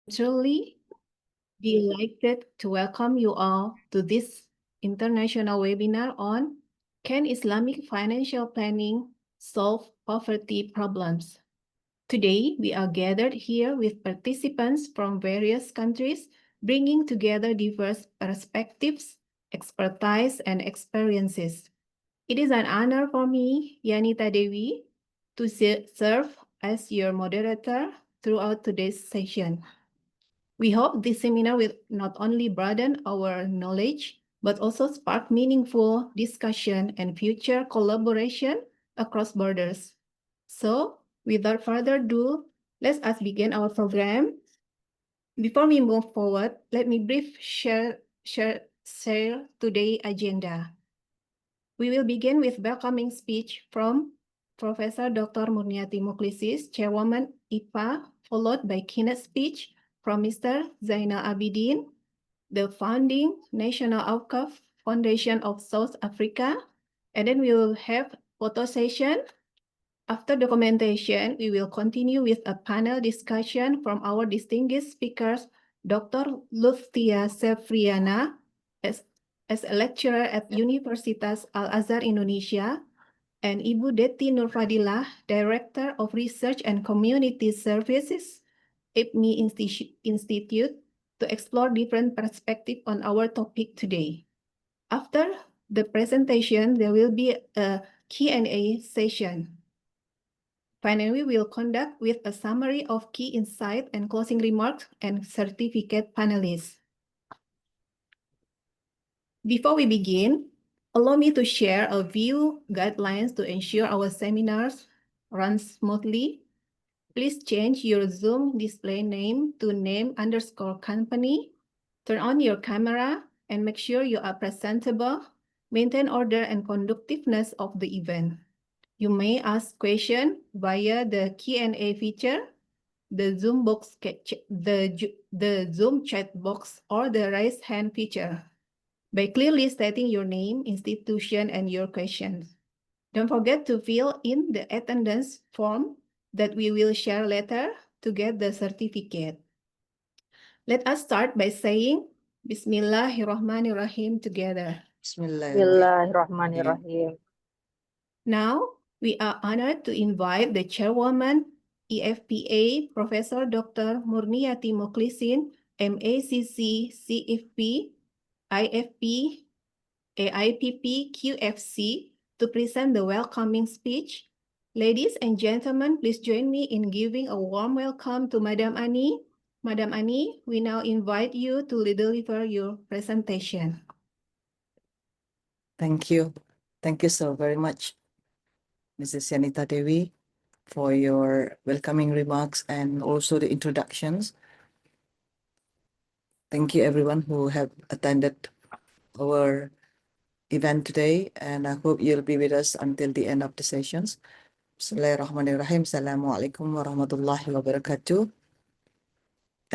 Truly delighted to welcome you all to this international webinar on Can Islamic Financial Planning Solve Poverty Problems? Today, we are gathered here with participants from various countries, bringing together diverse perspectives, expertise, and experiences. It is an honor for me, Yanita Devi, to serve as your moderator throughout today's session. We hope this seminar will not only broaden our knowledge, but also spark meaningful discussion and future collaboration across borders. So, without further ado, let us begin our program. Before we move forward, let me share today's agenda. We will begin with welcoming speech from Professor Dr. Murniati Mukhlisin, Chairwoman IFPA, followed by keynote speech from Mr. Zeinoul Abedien, the founding National AWQAF Foundation of South Africa. And then we will have photo session. After documentation, we will continue with a panel discussion from our distinguished speakers, Dr. Lufthia Sevriana, as a lecturer at Universitas Azhar, Indonesia, and Ibu Dety Nurfadilah, Director of Research and Community Services, IPMI Institute, to explore different perspectives on our topic today. After the presentation, there will be a Q&A session. Finally, we will conduct with a summary of key insights and closing remarks and certificate panelists. Before we begin, allow me to share a few guidelines to ensure our seminars run smoothly. Please change your Zoom display name to name_company. Turn on your camera and make sure you are presentable. Maintain order and conductiveness of the event. You may ask questions via the Q&A feature, the Zoom chat box, or the raise hand feature by clearly stating your name, institution, and your questions. Don't forget to fill in the attendance form that we will share later to get the certificate. Let us start by saying Bismillahirrahmanirrahim together. Bismillahirrahmanirrahim. Now, we are honored to invite the Chairwoman, IFPA, Professor Dr. Murniati Mukhlisin, M.Acc, CFP, IFP, AIPP, QFC, to present the welcoming speech. Ladies and gentlemen, please join me in giving a warm welcome to Madam Ani. Madam Ani, we now invite you to deliver your presentation. Thank you. Thank you so very much, Mrs. Yanita Devi, for your welcoming remarks and also the introductions. Thank you everyone who have attended our event today, and I hope you'll be with us until the end of the sessions. Bismillahirrahmanirrahim. Assalamualaikum warahmatullahi wabarakatuh.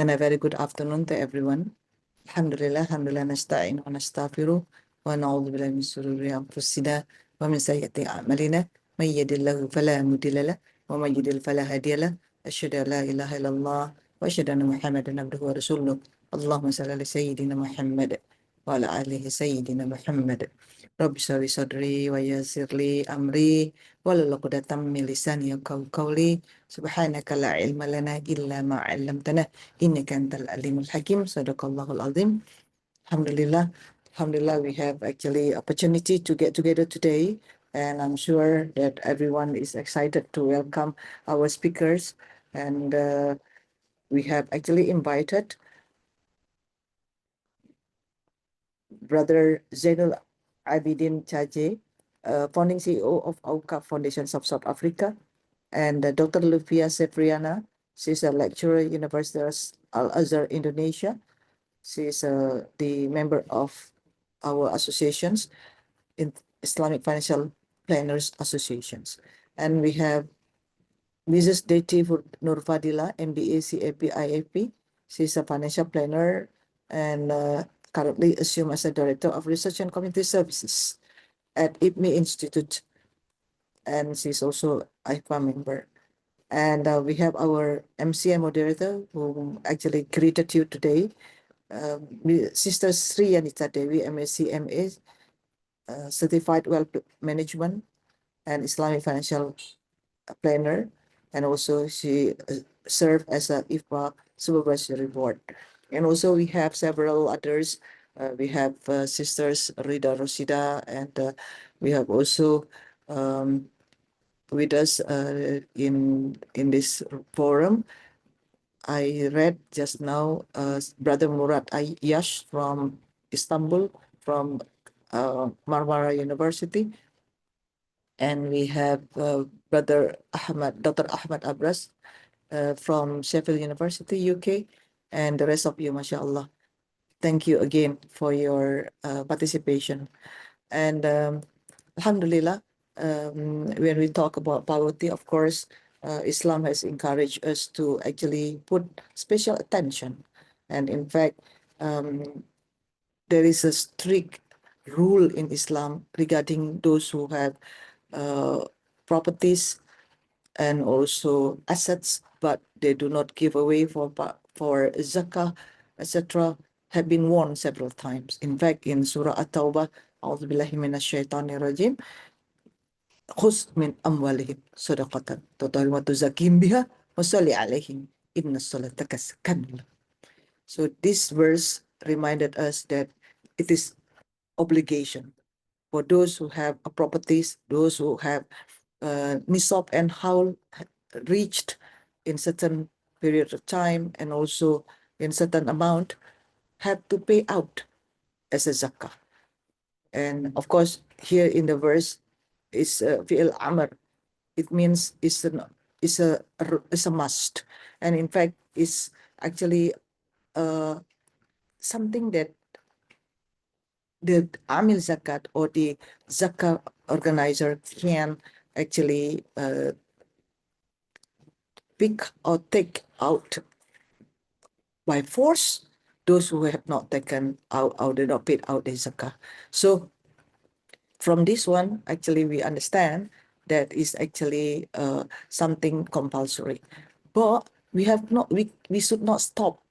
And a very good afternoon to everyone. Alhamdulillah, nasta'in wa nastaghfiruh wa na'udzu billahi min shururi anfusina wa min sayyiati a'malina may yahdihillahu fala mudilla lahu wa may yudlil fala hadiya lahu. Asyhadu an la ilaha illallah wa asyhadu anna Muhammadan abduhu wa rasuluh. Allahumma shalli ala sayyidina Muhammad wa ala alihi sayyidina Muhammad. Rabbi shrah sadri wa yassir li amri wahlul 'uqdatam min lisani yafqahu qawli. Subhanaka la ilma lana illa ma 'allamtana innaka antal alimul hakim. Sadaqallahul azim. Alhamdulillah. Alhamdulillah, we have actually opportunity to get together today, and I'm sure that everyone is excited to welcome our speakers, and we have actually invited Brother Zeinoul Abedien Cajee, founding CEO of AWQAF Foundations of South Africa, and Dr. Lufthia Sevriana. She's a lecturer at Universitas Azhar, Indonesia. She's the member of our associations, in Islamic Financial Planners Associations. And we have Mrs. Dety Nurfadilah, M.Acc, IFP. She's a financial planner and currently assumed as a Director of Research and Community Services at IPMI Institute. And she's also IFPA member. And we have our MC and moderator who actually greeted you today. Sister Sri Anita Dewi, M.Acc. MA, Certified Wealth Management and Islamic Financial Planner. And also she served as a IFPA Supervisory Board. And also we have several others. We have Sisters Rida Rosida, and we have also with us in this forum. I read just now Brother Murad Yash from Istanbul, from Marmara University. And we have Brother Ahmad, Dr. Ahmad Abras from Sheffield University, UK, and the rest of you, mashallah. Thank you again for your participation. And Alhamdulillah, when we talk about poverty, of course, Islam has encouraged us to actually put special attention. And in fact, there is a strict rule in Islam regarding those who have properties and also assets, but they do not give away for zakah, etc., have been warned several times. In fact, in Surah At-Tawbah, أعوذ بالله من الشيطان الرجيم خذ من أموالهم صدقة تطهرهم وتزكيهم بها وصل عليهم إن صلاتك سكن لهم. So this verse reminded us that it is obligation for those who have properties, those who have nisab and haul reached in certain period of time and also in certain amount, have to pay out as a zakah. And of course, here in the verse is fi'il amr. It means it's a must, and in fact, is actually something that the Amil Zakat or the Zakah organizer can actually pick or take out by force those who have not taken out or did not paid out the Zakah. So from this one, actually, we understand that is actually something compulsory. But we have not, we should not stop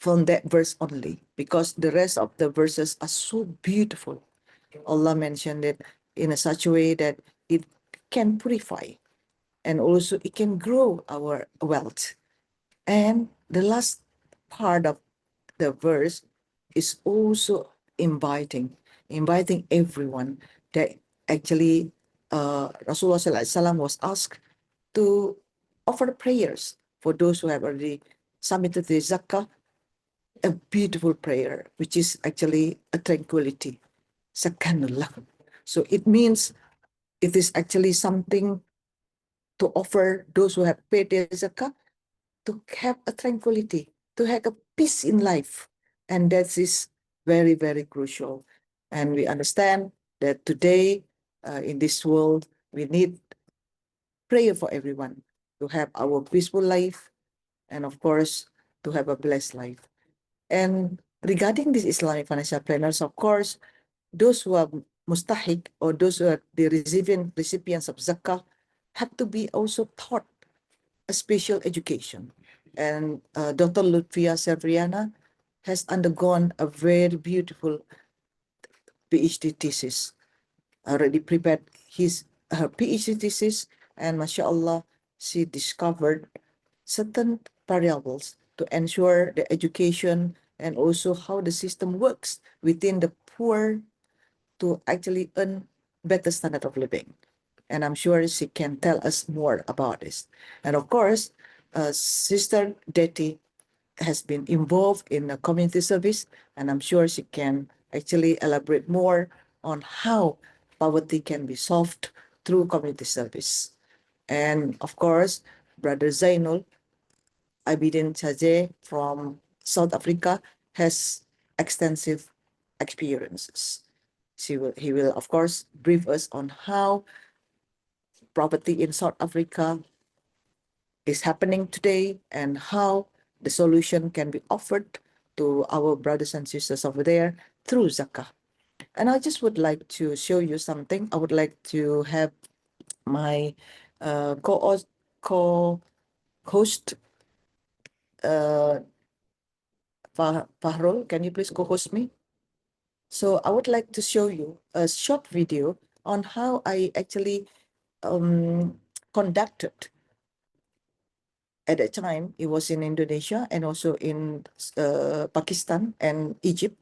from that verse only, because the rest of the verses are so beautiful. Allah mentioned it in a such a way that it can purify and also it can grow our wealth. And the last part of the verse is also inviting everyone that actually Rasulullah SAW was asked to offer prayers for those who have already submitted the zakah, a beautiful prayer, which is actually a tranquility. Sakanullah. So it means it is actually something to offer those who have paid their zakah to have a tranquility, to have a peace in life. And that is very, very crucial. And we understand that today in this world, we need prayer for everyone to have our peaceful life and, of course, to have a blessed life. And regarding these Islamic financial planners, of course, those who are mustahik or those who are the recipients of zakah have to be also taught a special education. And Dr. Lufthia Sevriana has undergone a very beautiful PhD thesis, already prepared her PhD thesis, and mashallah, she discovered certain variables to ensure the education and also how the system works within the poor to actually earn better standard of living. And I'm sure she can tell us more about this. And of course, Sister Dety has been involved in a community service, and I'm sure she can actually elaborate more on how poverty can be solved through community service. And of course, Brother Zeinoul, Abedien Cajee from South Africa, has extensive experiences. He will, of course, brief us on how poverty in South Africa is happening today and how the solution can be offered to our brothers and sisters over there through zakah. And I just would like to show you something. I would like to have my co host Fahrul, can you please co-host me? So I would like to show you a short video on how I actually conducted. At that time, it was in Indonesia and also in Pakistan and Egypt,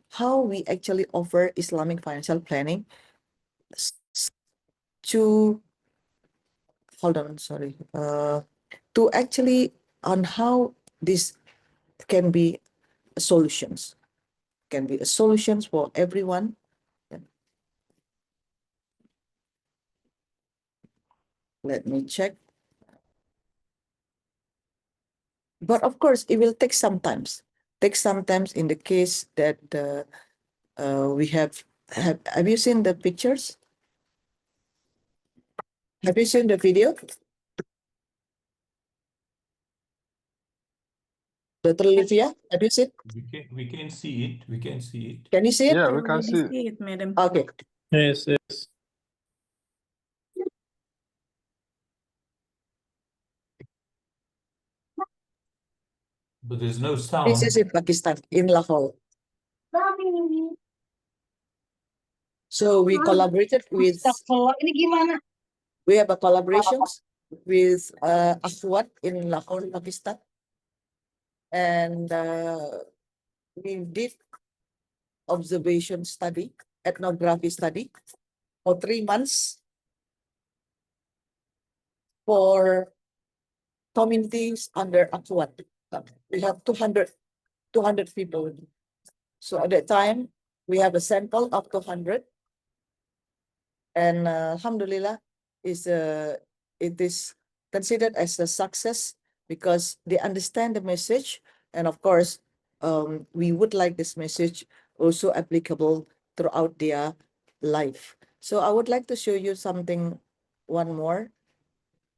how we actually offer Islamic financial planning to, hold on, sorry, to actually on how this can be solutions, for everyone. Let me check. But of course, it will take some times. In the case that we have you seen the pictures? Have you seen the video? Dr. Lufthia, have you seen? We can see it. We can see it. Can you see it? Yeah, we can see it. it, madam. Okay. Yes, yes. But there's no This sound. is in Pakistan, in Lahore. So we collaborated with, Ini gimana? we have a collaborations with Akhir in Lahore, Pakistan. And we did observation study, ethnography study for 3 months for communities under Akhir. We have 200 people. So at that time, we have a sample of 200. And alhamdulillah, it is considered as a success because they understand the message. And of course, we would like this message also applicable throughout their life. So I would like to show you something, one more.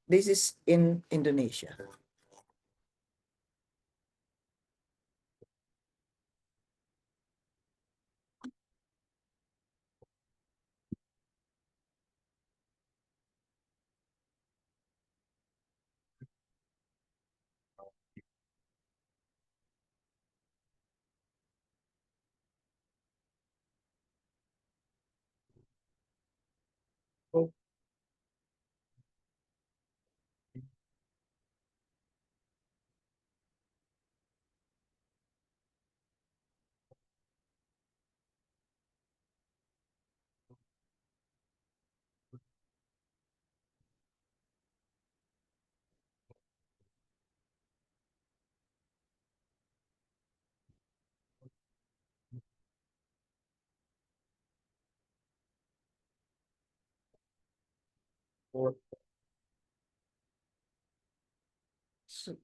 This is in Indonesia. So,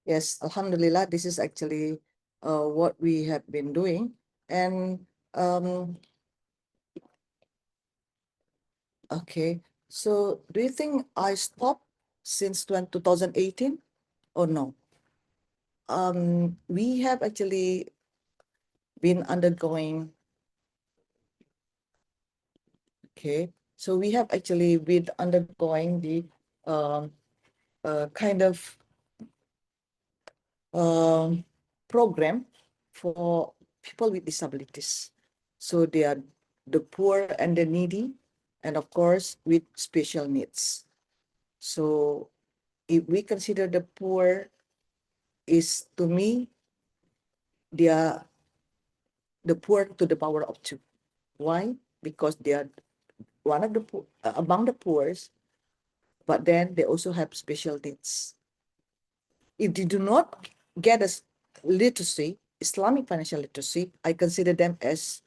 yes, alhamdulillah, this is actually what we have been doing. And okay, so do you think I stopped since 2018 or no? We have actually been undergoing, okay, so we have actually been undergoing the kind of program for people with disabilities. So they are the poor and the needy, and of course with special needs. So if we consider the poor is, to me, they are the poor to the power of 2. Why? Because they are one of the among the poorest, but then they also have special needs. If they do not get a literacy, Islamic financial literacy, I consider them as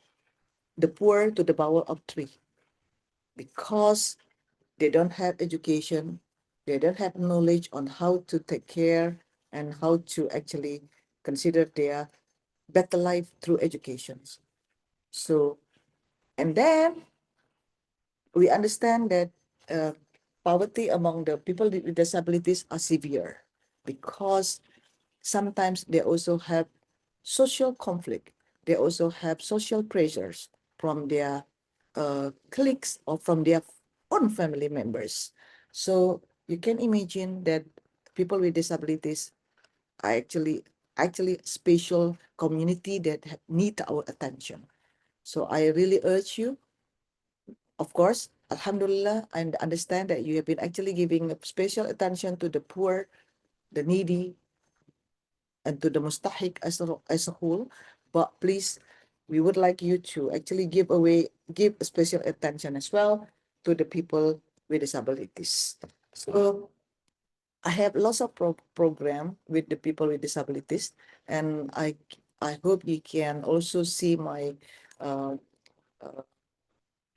the poor to the power of 3, because they don't have education, they don't have knowledge on how to take care and how to actually consider their better life through education. So, and then we understand that poverty among the people with disabilities are severe because sometimes they also have social conflict. They also have social pressures from their colleagues or from their own family members. So you can imagine that people with disabilities are actually special community that need our attention. So I really urge you, of course, Alhamdulillah, I understand that you have been actually giving special attention to the poor, the needy, and to the mustahik as a whole. But please, we would like you to actually give special attention as well to the people with disabilities. So I have lots of program with the people with disabilities, and I hope you can also see my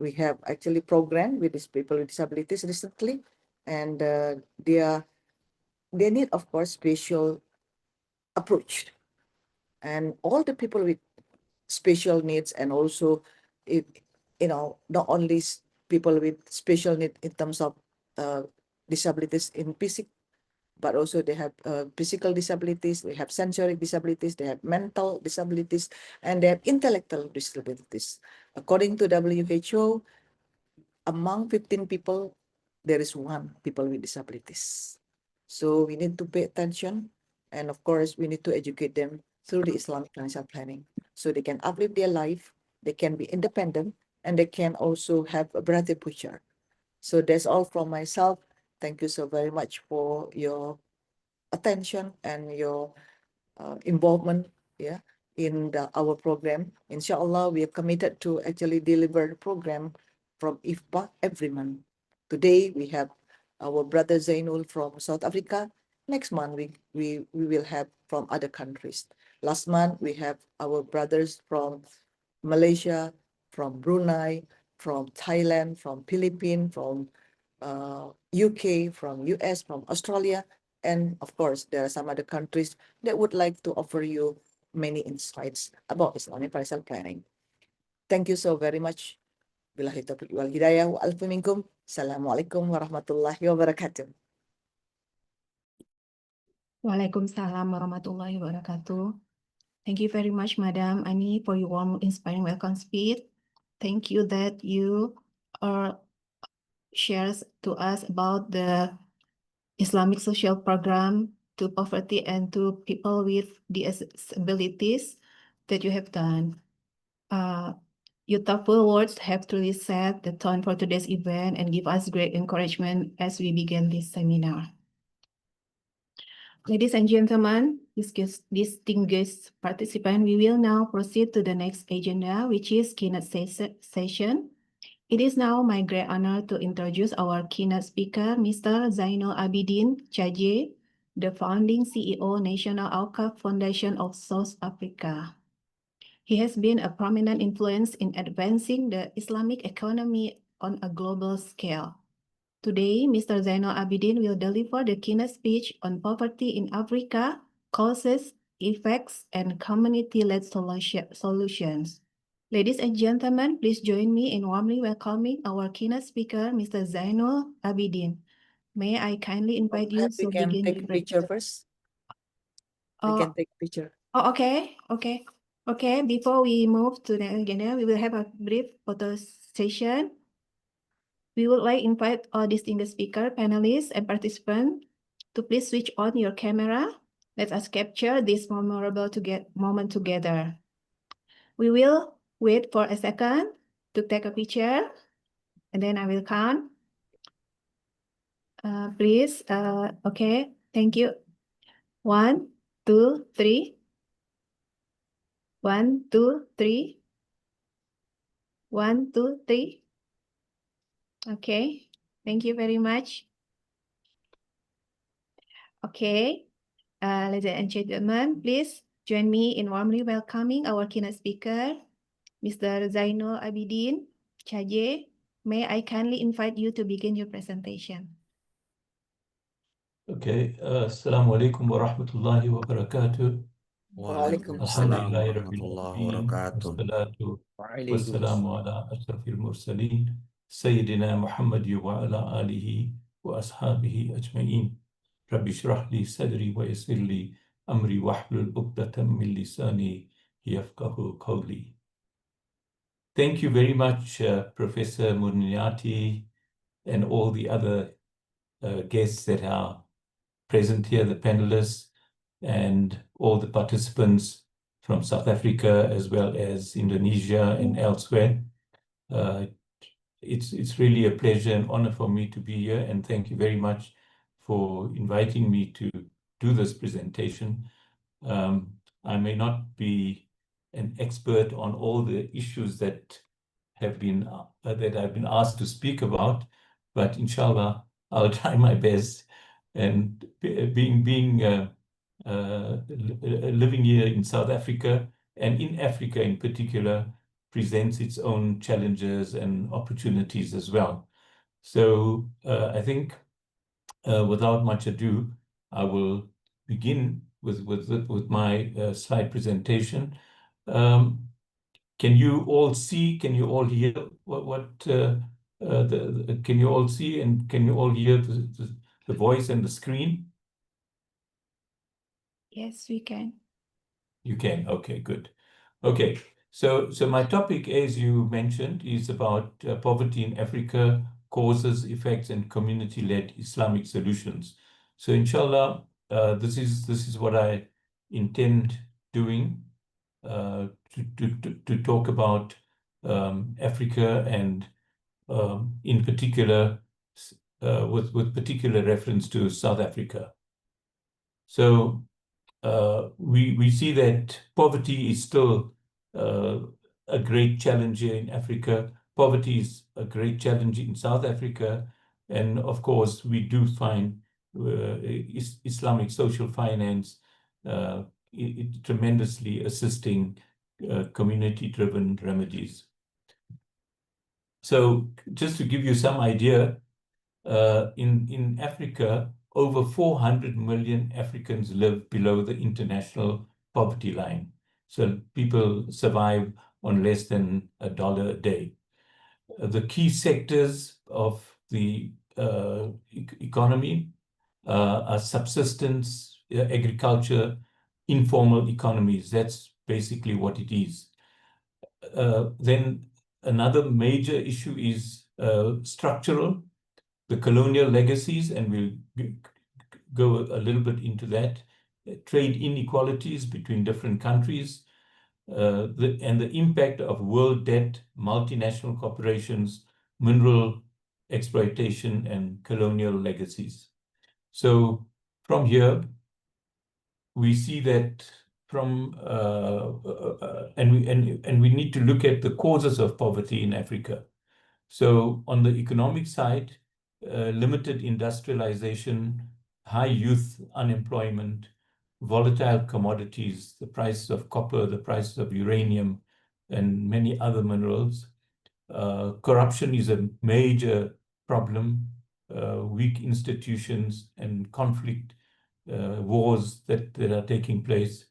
we have actually program with these people with disabilities recently, and they need, of course, special approach, and all the people with special needs, and also if not only people with special need in terms of disabilities in physical, but also they have physical disabilities, they have sensory disabilities, they have mental disabilities, and they have intellectual disabilities. According to WHO, among 15 people, there is one people with disabilities. So we need to pay attention, and of course, we need to educate them through the Islamic financial planning, so they can uplift their life, they can be independent, and they can also have a brighter future. So that's all from myself. Thank you so very much for your attention and your involvement, in our program. Inshallah, we are committed to actually deliver the program from IFPA every month. Today we have our brother Zeinoul from South Africa. Next month we will have from other countries. Last month we have our brothers from Malaysia, from Brunei, from Thailand, from Philippines, from UK, from US, from Australia, and of course there are some other countries that would like to offer you many insights about Islamic financial planning. Thank you so very much. Billahi taufiq wal hidayah wa alfu minkum. Assalamualaikum warahmatullahi wabarakatuh. Waalaikumsalam warahmatullahi wabarakatuh. Thank you very much, Madam Ani, for your warm, inspiring welcome speech. Thank you that you shares to us about the Islamic social program to poverty and to people with disabilities that you have done. Your thoughtful words have truly set the tone for today's event and give us great encouragement as we begin this seminar. Ladies and gentlemen, distinguished participants, we will now proceed to the next agenda, which is keynote session. It is now my great honor to introduce our keynote speaker, Mr. Zeinoul Abedien, Cajee, the founding CEO, National AWQAF Foundation of South Africa. He has been a prominent influence in advancing the Islamic economy on a global scale. Today, Mr. Zeinoul Abedien will deliver the keynote speech on poverty in Africa, causes, effects, and community-led solutions. Ladies and gentlemen, please join me in warmly welcoming our keynote speaker, Mr. Zeinoul Abedien. May I kindly invite you to begin We can take your a picture presentation. first. We can take a picture. Oh, okay. Before we move to the agenda, we will have a brief photo session. We would like to invite all distinguished speakers, panelists, and participants to please switch on your camera. Let us capture this memorable moment together. We will wait for a second to take a picture, and then I will count. Please, okay, thank you. 1, 2, 3. 1, 2, 3. 1, 2, 3. Okay, thank you very much. Okay, ladies and gentlemen, please join me in warmly welcoming our keynote speaker, Mr. Zeinoul Abedien, Cajee. May I kindly invite you to begin your presentation. Okay, Assalamu alaikum wa rahmatullahi wa barakatuh. Waalaikumsalam Alhamdulillahi Rabbil Alamin, wassalatu wassalamu ala ashrafil mursaleen, Sayyidina Muhammad wa ala alihi wa ashabihi ajma'in. Rabbi shrah li sadri wa yassir li amri wahlul uqdatam min lisani yafqahu qawli. Thank you very much, Professor Murniati, and all the other guests that are present here, the panelists, and all the participants from South Africa as well as Indonesia and elsewhere. It's really a pleasure and honor for me to be here, and thank you very much for inviting me to do this presentation. I may not be an expert on all the issues that have been that I've been asked to speak about, but inshallah, I'll try my best. And living here in South Africa and in Africa in particular presents its own challenges and opportunities as well. So I think without much ado, I will begin with my slide presentation. Can you all see? Can you all hear can you all see and can you all hear the voice and the screen? Yes, we can. You can. Okay, good. Okay, so my topic, as you mentioned, is about poverty in Africa, causes, effects, and community-led Islamic solutions. So, inshallah, this is what I intend doing to talk about Africa and in particular with particular reference to South Africa. So we see that poverty is still a great challenge here in Africa. Poverty is a great challenge in South Africa. And of course, we do find Islamic social finance tremendously assisting community-driven remedies. So just to give you some idea, in Africa, over 400 million Africans live below the international poverty line. So people survive on less than $1 a day. The key sectors of the economy are subsistence, agriculture, informal economies. That's basically what it is. Then another major issue is structural, the colonial legacies, and we'll go a little bit into that, trade inequalities between different countries, and the impact of world debt, multinational corporations, mineral exploitation, and colonial legacies. So from here, we see that and we need to look at the causes of poverty in Africa. So on the economic side, limited industrialization, high youth unemployment, volatile commodities, the price of copper, the price of uranium, and many other minerals. Corruption is a major problem, weak institutions and conflict, wars that are taking place.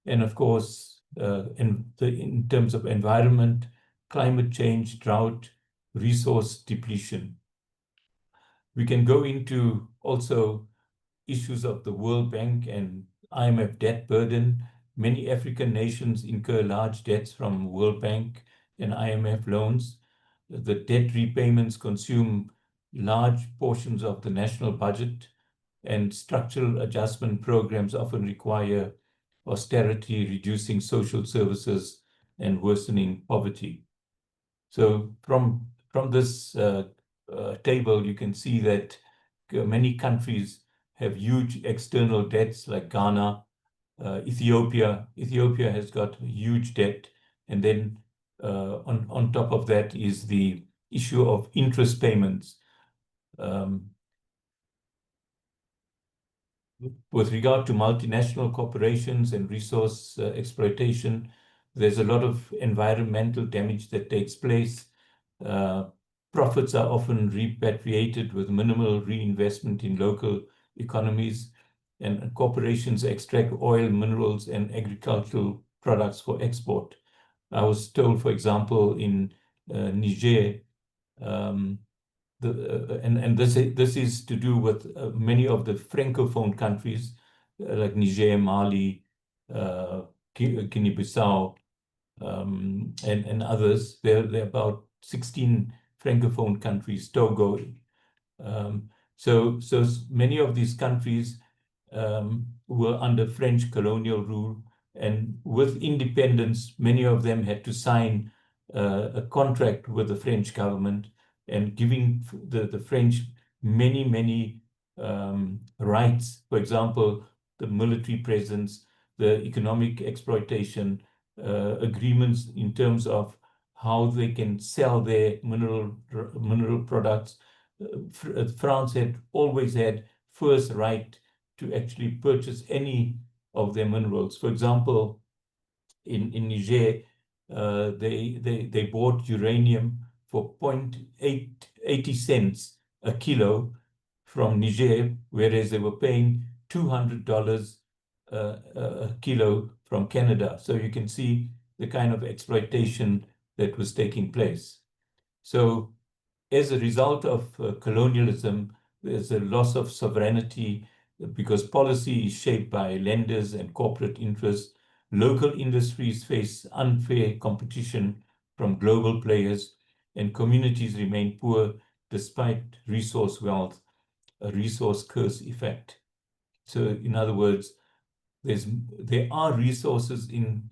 And of course, in terms of environment, climate change, drought, resource depletion. We can go into also issues of the World Bank and IMF debt burden. Many African nations incur large debts from World Bank and IMF loans. The debt repayments consume large portions of the national budget, and structural adjustment programs often require austerity, reducing social services and worsening poverty. So from this table, you can see that many countries have huge external debts, like Ghana, Ethiopia. Ethiopia has got huge debt. And then on top of that is the issue of interest payments. With regard to multinational corporations and resource exploitation, there's a lot of environmental damage that takes place. Profits are often repatriated with minimal reinvestment in local economies, and corporations extract oil, minerals, and agricultural products for export. I was told, for example, in Niger, this is to do with many of the Francophone countries like Niger, Mali, Guinea-Bissau, and others. There are about 16 Francophone countries, Togo. So many of these countries were under French colonial rule, and with independence, many of them had to sign a contract with the French government and giving the French many rights. For example, the military presence, the economic exploitation, agreements in terms of how they can sell their mineral products. France had always had first right to actually purchase any of their minerals. For example, in Niger, they bought uranium for 0.80 cents a kilo from Niger, whereas they were paying $200 a kilo from Canada. So you can see the kind of exploitation that was taking place. So as a result of colonialism, there's a loss of sovereignty because policy is shaped by lenders and corporate interests. Local industries face unfair competition from global players, and communities remain poor despite resource wealth, a resource curse effect. So in other words, there are resources in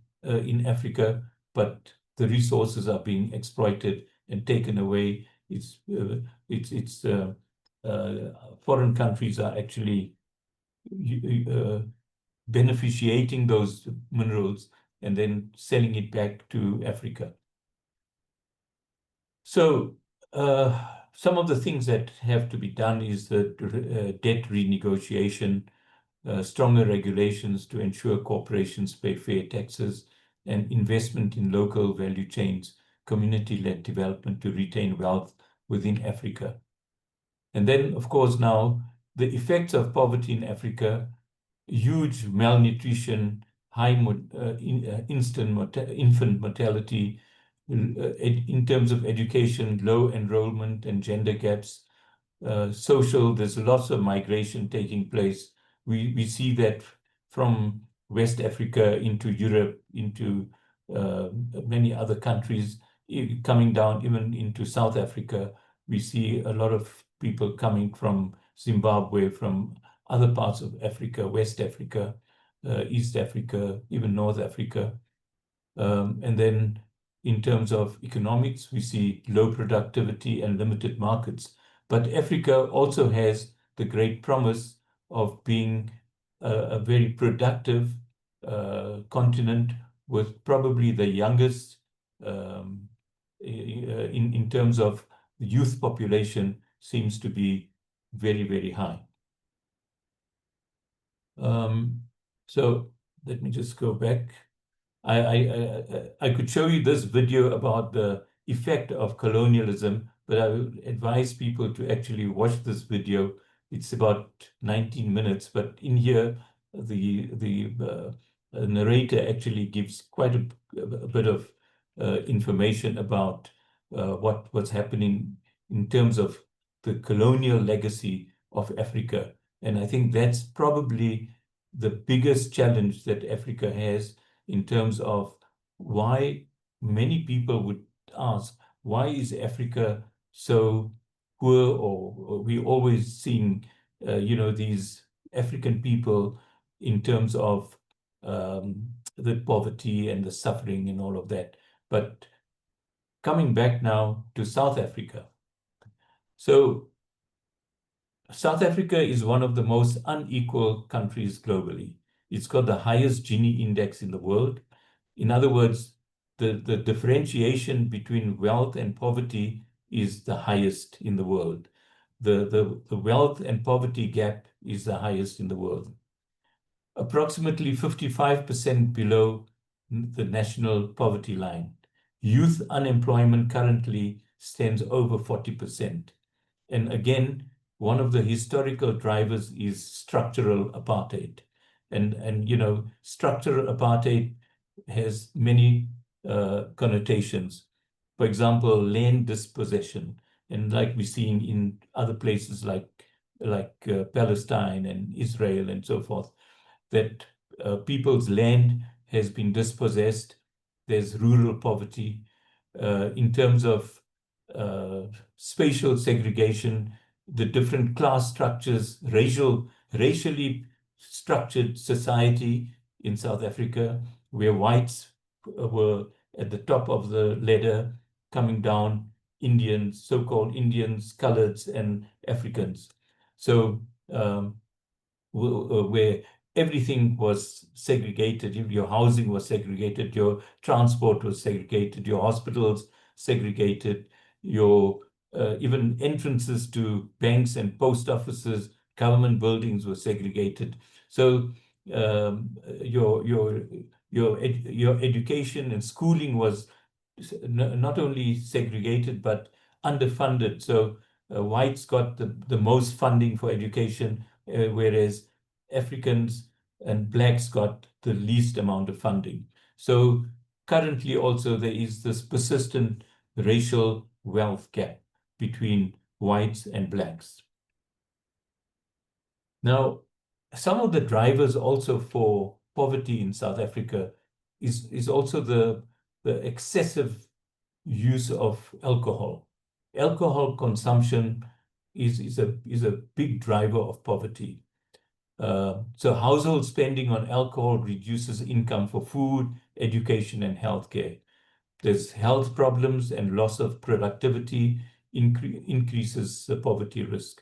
Africa, but the resources are being exploited and taken away. Foreign countries are actually beneficiating those minerals and then selling it back to Africa. So some of the things that have to be done is the debt renegotiation, stronger regulations to ensure corporations pay fair taxes, and investment in local value chains, community-led development to retain wealth within Africa. And then, of course, now the effects of poverty in Africa, huge malnutrition, high infant mortality, in terms of education, low enrollment and gender gaps, social, there's lots of migration taking place. We see that from West Africa into Europe, into many other countries, coming down even into South Africa. We see a lot of people coming from Zimbabwe, from other parts of Africa, West Africa, East Africa, even North Africa. And then in terms of economics, we see low productivity and limited markets. But Africa also has the great promise of being a very productive continent with probably the youngest in terms of the youth population seems to be very high. So let me just go back. I could show you this video about the effect of colonialism, but I will advise people to actually watch this video. It's about 19 minutes, but in here, the narrator actually gives quite a bit of information about what's happening in terms of the colonial legacy of Africa. And I think that's probably the biggest challenge that Africa has in terms of why many people would ask, why is Africa so poor? Or we always seeing, these African people in terms of the poverty and the suffering and all of that. But coming back now to South Africa. So South Africa is one of the most unequal countries globally. It's got the highest Gini index in the world. In other words, the differentiation between wealth and poverty is the highest in the world. The wealth and poverty gap is the highest in the world. Approximately 55% below the national poverty line. Youth unemployment currently stands over 40%. And again, one of the historical drivers is structural apartheid. And structural apartheid has many connotations. For example, land dispossession. And like we're seeing in other places like Palestine and Israel and so forth, that people's land has been dispossessed. There's rural poverty. In terms of spatial segregation, the different class structures, racially structured society in South Africa, where whites were at the top of the ladder, coming down Indians, so-called Indians, coloreds, and Africans. So where everything was segregated, your housing was segregated, your transport was segregated, your hospitals segregated, your even entrances to banks and post offices, government buildings were segregated. So your education and schooling was not only segregated but underfunded. So whites got the most funding for education, whereas Africans and blacks got the least amount of funding. So currently also there is this persistent racial wealth gap between whites and blacks. Now, some of the drivers also for poverty in South Africa is also the excessive use of alcohol. Alcohol consumption is a big driver of poverty. So household spending on alcohol reduces income for food, education, and healthcare. There's health problems and loss of productivity increases the poverty risk.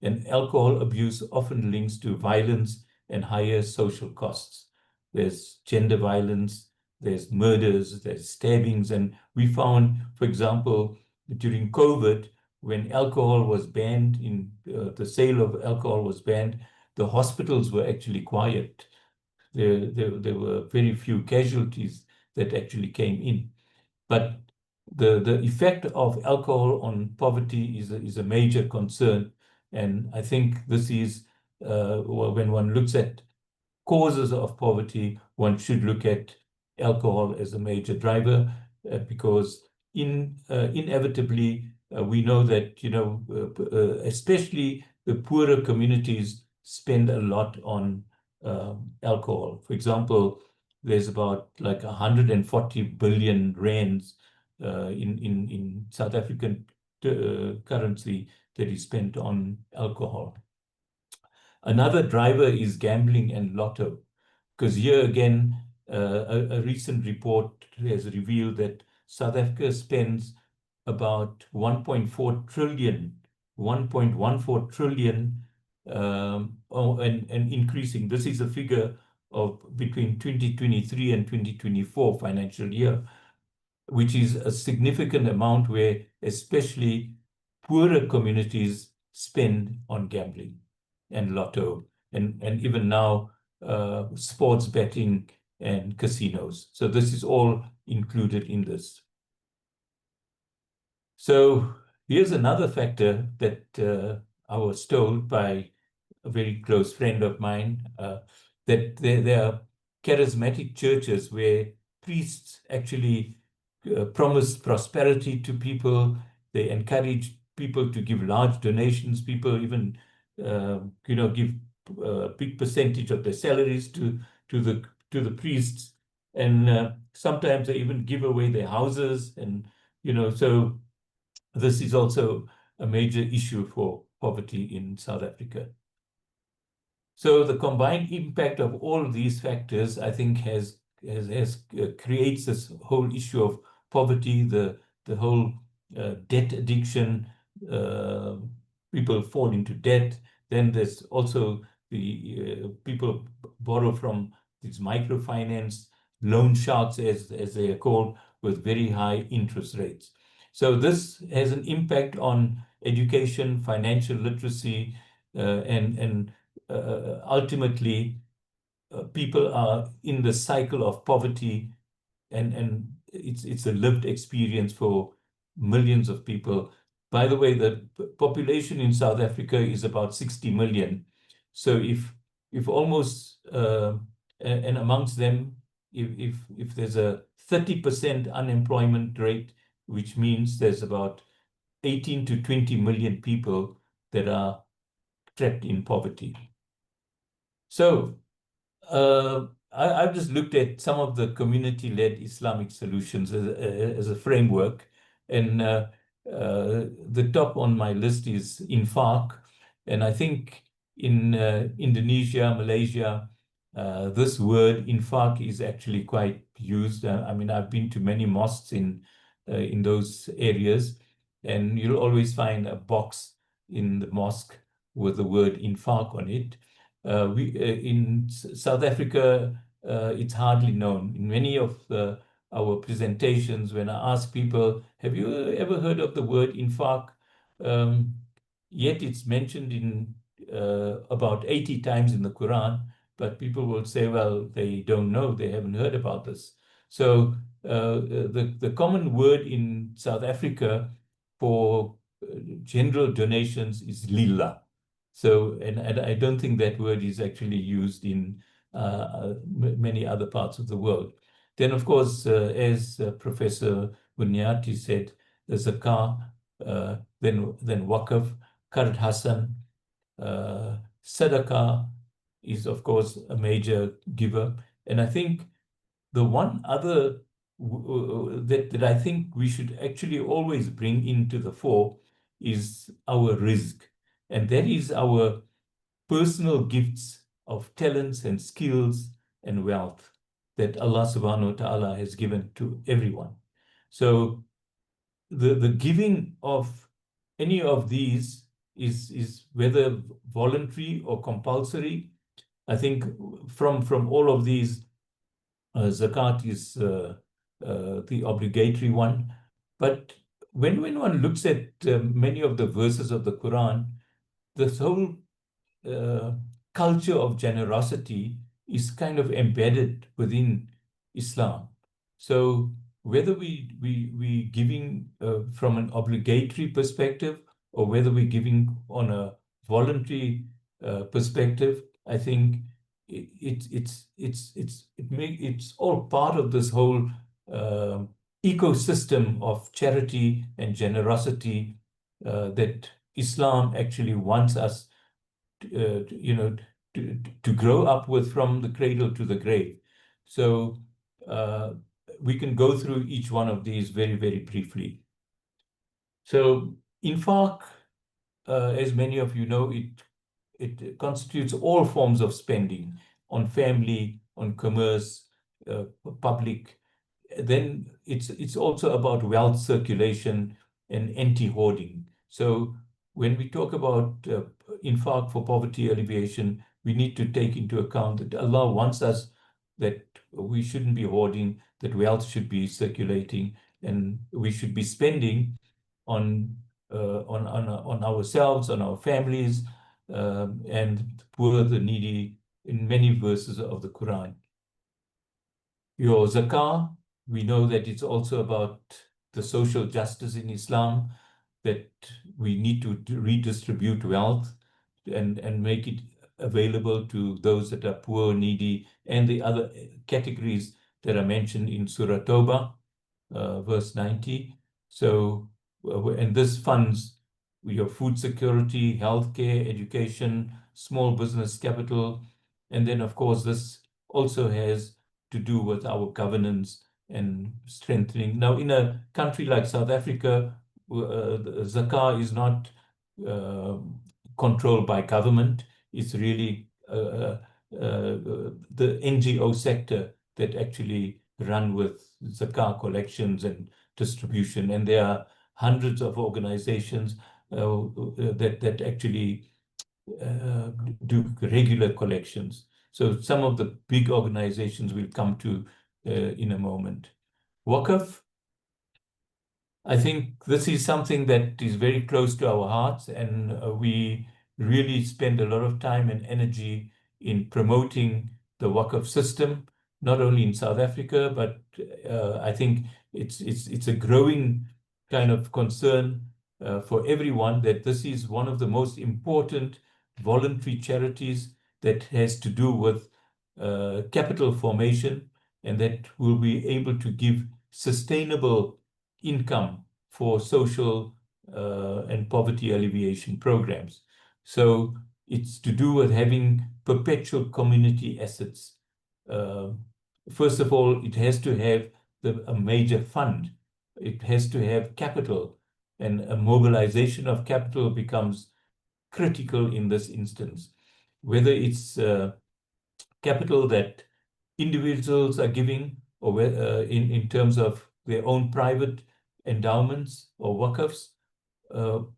And alcohol abuse often links to violence and higher social costs. There's gender violence, there's murders, there's stabbings. And we found, for example, during COVID, when alcohol was banned, the sale of alcohol was banned, the hospitals were actually quiet. There were very few casualties that actually came in. But the effect of alcohol on poverty is a major concern. And I think this is, when one looks at causes of poverty, one should look at alcohol as a major driver, because inevitably, we know that, especially the poorer communities spend a lot on alcohol. For example, there's about like 140 billion rands in South African currency that is spent on alcohol. Another driver is gambling and lotto, because here again, a recent report has revealed that South Africa spends about 1.14 trillion and increasing. This is a figure of between 2023 and 2024 financial year, which is a significant amount where especially poorer communities spend on gambling and lotto, and even now sports betting and casinos. So this is all included in this. So here's another factor that I was told by a very close friend of mine, that there are charismatic churches where priests actually promise prosperity to people. They encourage people to give large donations. People even give a big percentage of their salaries to the priests, and sometimes they even give away their houses, and so this is also a major issue for poverty in South Africa. So the combined impact of all of these factors, I think, creates this whole issue of poverty, the whole debt addiction. People fall into debt. Then there's also the people borrow from these microfinance loan sharks, as they are called, with very high interest rates. So this has an impact on education, financial literacy, and ultimately people are in the cycle of poverty, and it's a lived experience for millions of people. By the way, the population in South Africa is about 60 million. So if almost and amongst them, if there's a 30% unemployment rate, which means there's about 18 to 20 million people that are trapped in poverty. So I've just looked at some of the community-led Islamic solutions as a framework, and the top on my list is infaq, and I think in Indonesia, Malaysia, this word infaq is actually quite used. I mean, I've been to many mosques in those areas, and you'll always find a box in the mosque with the word infaq on it. In South Africa, it's hardly known. In many of our presentations, when I ask people, have you ever heard of the word infaq? Yet it's mentioned in about 80 times in the Quran, but people will say, well, they don't know, they haven't heard about this. So the common word in South Africa for general donations is lillah. So, and I don't think that word is actually used in many other parts of the world. Then, of course, as Professor Murniati said, the zakat, then waqf, Qard Hasan, Sadaqah is, of course, a major giver. And I think the one other that I think we should actually always bring into the fore is our rizq. And that is our personal gifts of talents and skills and wealth that Allah subhanahu wa ta'ala has given to everyone. So the giving of any of these is whether voluntary or compulsory. I think from all of these, zakat is the obligatory one. But when one looks at many of the verses of the Quran, this whole culture of generosity is kind of embedded within Islam. So whether we giving from an obligatory perspective or whether we're giving on a voluntary perspective, I think it's all part of this whole ecosystem of charity and generosity that Islam actually wants us to grow up with from the cradle to the grave. So we can go through each one of these very, very briefly. So infaq, as many of you know, it constitutes all forms of spending on family, on commerce, public. Then it's also about wealth circulation and anti-hoarding. So when we talk about infaq for poverty alleviation, we need to take into account that Allah wants us that we shouldn't be hoarding, that wealth should be circulating, and we should be spending on ourselves, on our families, and the poor, the needy, in many verses of the Quran. Your zakah, we know that it's also about the social justice in Islam, that we need to redistribute wealth and make it available to those that are poor, needy, and the other categories that are mentioned in Surah Tawbah, verse 90. So, and this funds your food security, healthcare, education, small business capital, and then, of course, this also has to do with our governance and strengthening. Now, in a country like South Africa, zakah is not controlled by government. It's really the NGO sector that actually run with zakah collections and distribution. And there are hundreds of organizations that actually do regular collections. So some of the big organizations we'll come to in a moment. Waqf, I think this is something that is very close to our hearts, and we really spend a lot of time and energy in promoting the waqf system, not only in South Africa, but I think it's a growing kind of concern for everyone that this is one of the most important voluntary charities that has to do with capital formation, and that will be able to give sustainable income for social and poverty alleviation programs. So it's to do with having perpetual community assets. First of all, it has to have a major fund. It has to have capital, and a mobilization of capital becomes critical in this instance. whether it's capital that individuals are giving, or in terms of their own private endowments or waqfs,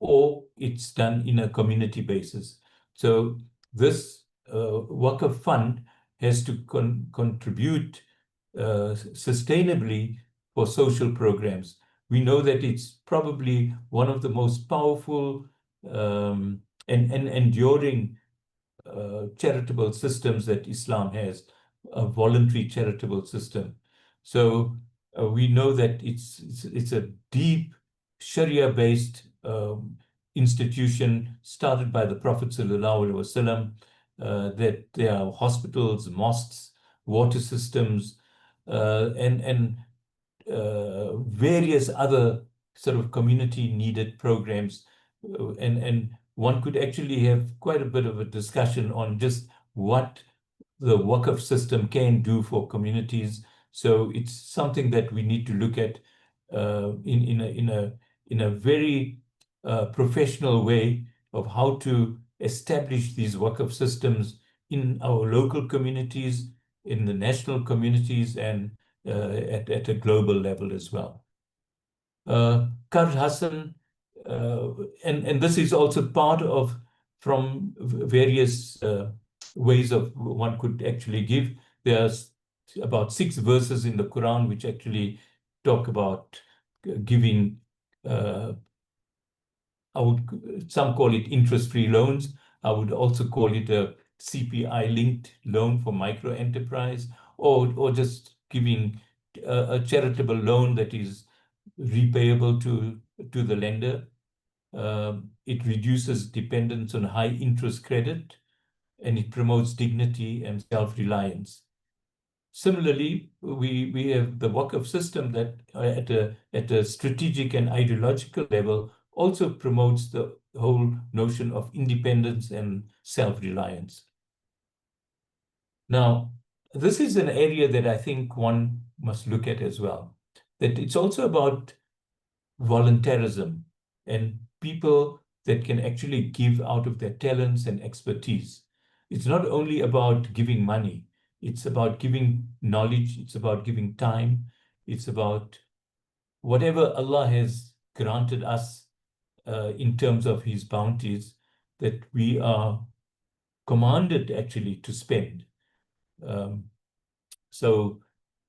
or it's done in a community basis. So this waqf fund has to contribute sustainably for social programs. We know that it's probably one of the most powerful and enduring charitable systems that Islam has, a voluntary charitable system. So we know that it's a deep Sharia-based institution started by the Prophet ﷺ, that there are hospitals, mosques, water systems, and various other sort of community needed programs. And one could actually have quite a bit of a discussion on just what the waqf system can do for communities. So it's something that we need to look at in a very professional way of how to establish these waqf systems in our local communities, in the national communities, and at a global level as well. Qard Hassan, and this is also part of from various ways of one could actually give. There's about 6 verses in the Quran which actually talk about giving, some call it interest-free loans. I would also call it a CPI-linked loan for micro enterprise, or just giving a charitable loan that is repayable to the lender. It reduces dependence on high interest credit, and it promotes dignity and self-reliance. Similarly, we have the waqf system that at a strategic and ideological level also promotes the whole notion of independence and self-reliance. Now, this is an area that I think one must look at as well, that it's also about voluntarism and people that can actually give out of their talents and expertise. It's not only about giving money, it's about giving knowledge, it's about giving time, it's about whatever Allah has granted us in terms of His bounties, that we are commanded actually to spend. So,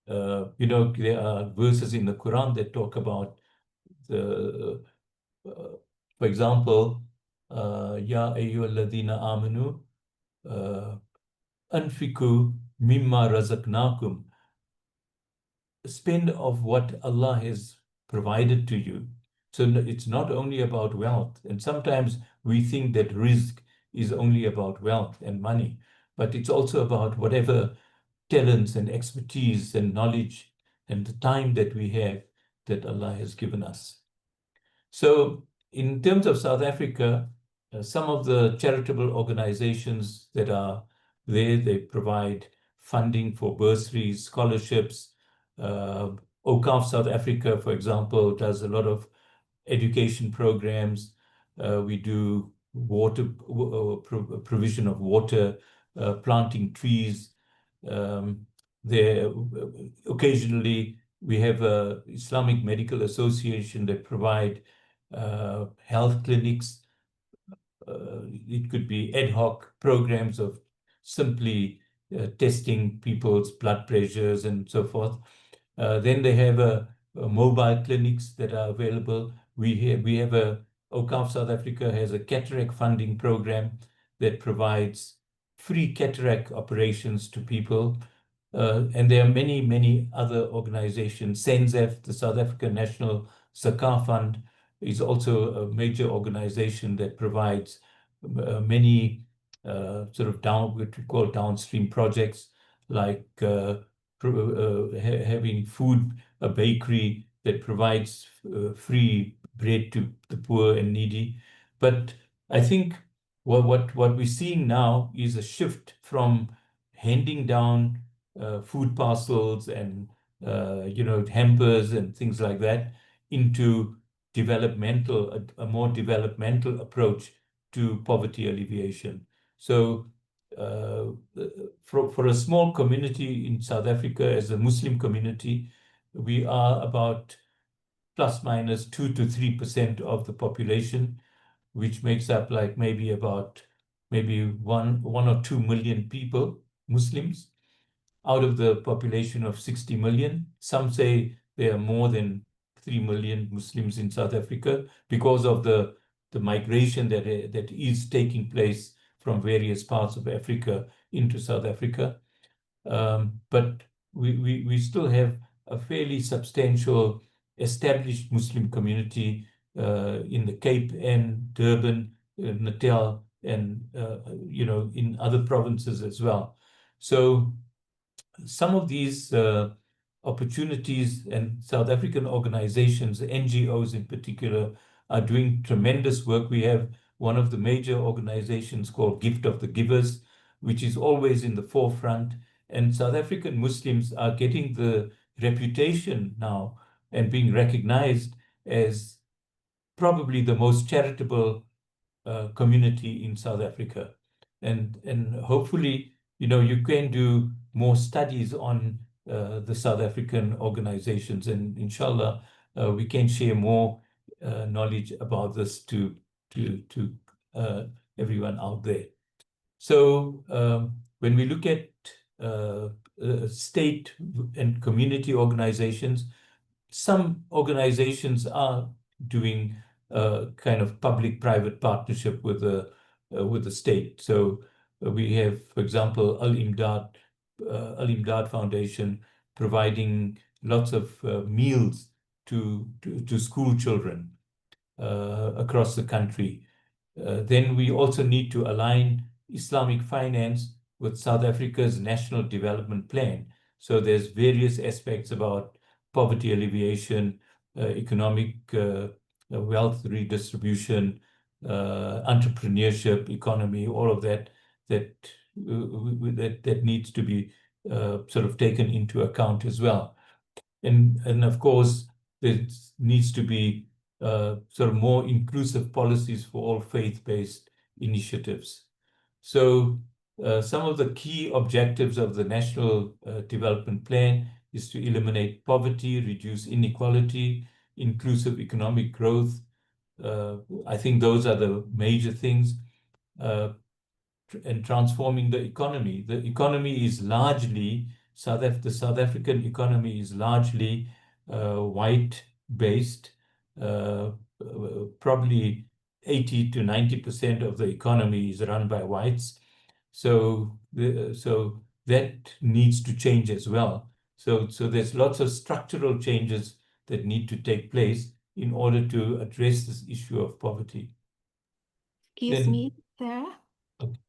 there are verses in the Quran that talk about the, for example, Ya ayyuhalladhina amanu, anfiku mimma razaqnakum. Spend of what Allah has provided to you. So it's not only about wealth. And sometimes we think that rizq is only about wealth and money, but it's also about whatever talents and expertise and knowledge and the time that we have that Allah has given us. So in terms of South Africa, some of the charitable organizations that are there, they provide funding for bursaries, scholarships. AWQAF South Africa, for example, does a lot of education programs. We do water provision of water, planting trees. There occasionally we have a Islamic Medical Association that provide health clinics. It could be ad hoc programs of simply testing people's blood pressures and so forth. Then they have mobile clinics that are available. We have AWQAF South Africa has a cataract funding program that provides free cataract operations to people. And there are many, many other organizations. SENZEF, the South African National Zakat Fund, is also a major organization that provides many sort of what we call downstream projects, like having food, a bakery that provides free bread to the poor and needy. But I think what we're seeing now is a shift from handing down food parcels and hampers and things like that into a more developmental approach to poverty alleviation. So for a small community in South Africa, as a Muslim community, we are about plus minus 2 to 3% of the population, which makes up like maybe one or 2 million people, Muslims, out of the population of 60 million. Some say there are more than 3 million Muslims in South Africa because of the migration that is taking place from various parts of Africa into South Africa. But we still have a fairly substantial established Muslim community in the Cape and Durban, Natal, and in other provinces as well. So some of these opportunities, and South African organizations, NGOs in particular, are doing tremendous work. We have one of the major organizations called Gift of the Givers, which is always in the forefront. And South African Muslims are getting the reputation now and being recognized as probably the most charitable community in South Africa. And hopefully, you can do more studies on the South African organizations, and inshallah, we can share more knowledge about this to everyone out there. So when we look at state and community organizations, some organizations are doing kind of public-private partnership with the state. So we have, for example, Al-Imdad Foundation providing lots of meals to school children across the country. Then we also need to align Islamic finance with South Africa's National Development Plan. So there's various aspects about poverty alleviation, economic wealth redistribution, entrepreneurship, economy, all of that needs to be sort of taken into account as well. And of course, there needs to be sort of more inclusive policies for all faith-based initiatives. So some of the key objectives of the National Development Plan is to eliminate poverty, reduce inequality, inclusive economic growth. I think those are the major things. And transforming the economy. The economy is largely, the South African economy is largely white-based. Probably 80 to 90% of the economy is run by whites. So that needs to change as well. So there's lots of structural changes that need to take place in order to address this issue of poverty. Excuse me, Sarah. Okay.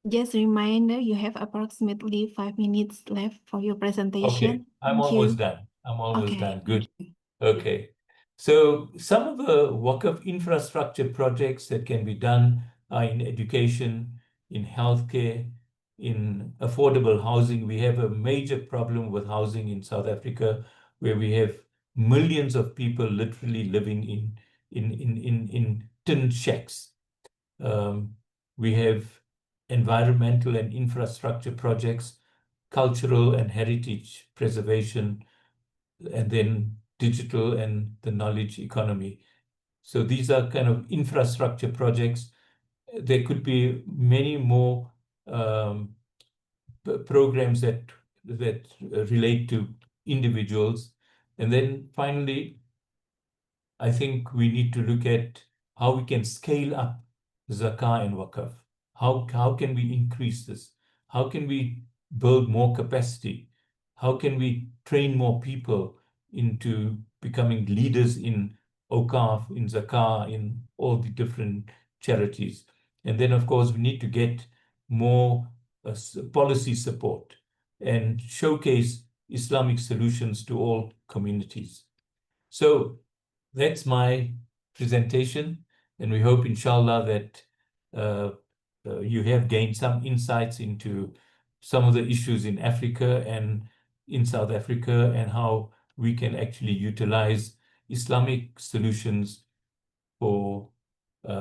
Just a reminder, you have approximately 5 minutes left for your presentation. Okay, I'm almost done. I'm almost done. Good. Okay. So some of the waqf infrastructure projects that can be done are in education, in healthcare, in affordable housing. We have a major problem with housing in South Africa, where we have millions of people literally living in tin shacks. We have environmental and infrastructure projects, cultural and heritage preservation, and then digital and the knowledge economy. So these are kind of infrastructure projects. There could be many more programs that relate to individuals. And then finally, I think we need to look at how we can scale up zakah and waqf. How can we increase this? How can we build more capacity? How can we train more people into becoming leaders in awqaf, in zakah, in all the different charities? And then, of course, we need to get more policy support and showcase Islamic solutions to all communities. So that's my presentation, and we hope, inshallah, that you have gained some insights into some of the issues in Africa and in South Africa, and how we can actually utilize Islamic solutions for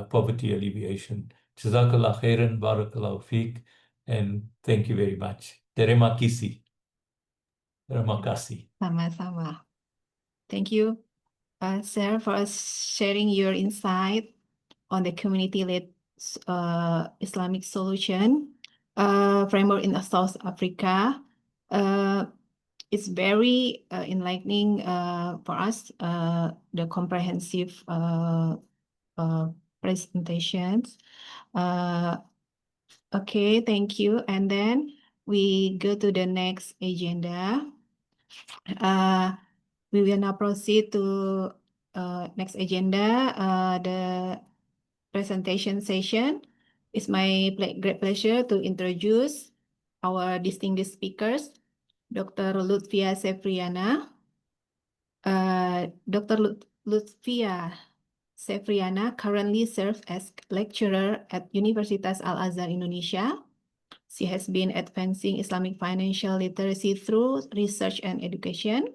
poverty alleviation. Jazakallah khairan, barakallahu feek. And thank you very much. Terima kasih. Terima kasih. Sama-sama. Thank you, Sarah, for sharing your insight on the community-led Islamic solution framework in South Africa. It's very enlightening for us, the comprehensive presentations. Okay, thank you. And then we go to the next agenda. We will now proceed to next agenda, the presentation session. It's my great pleasure to introduce our distinguished speakers, Dr. Lufthia Sevriana. Dr. Lufthia Sevriana currently serves as lecturer at Universitas Al-Azhar, Indonesia. She has been advancing Islamic financial literacy through research and education,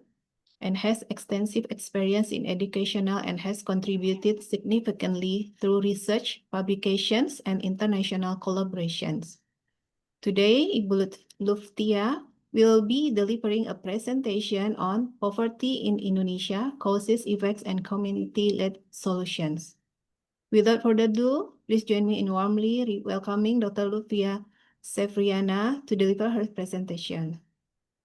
and has extensive experience in educational and has contributed significantly through research, publications, and international collaborations. Today, Ibu Lufthia will be delivering a presentation on poverty in Indonesia, causes, effects, and community-led solutions. Without further ado, please join me in warmly welcoming Dr. Lufthia Sevriana to deliver her presentation.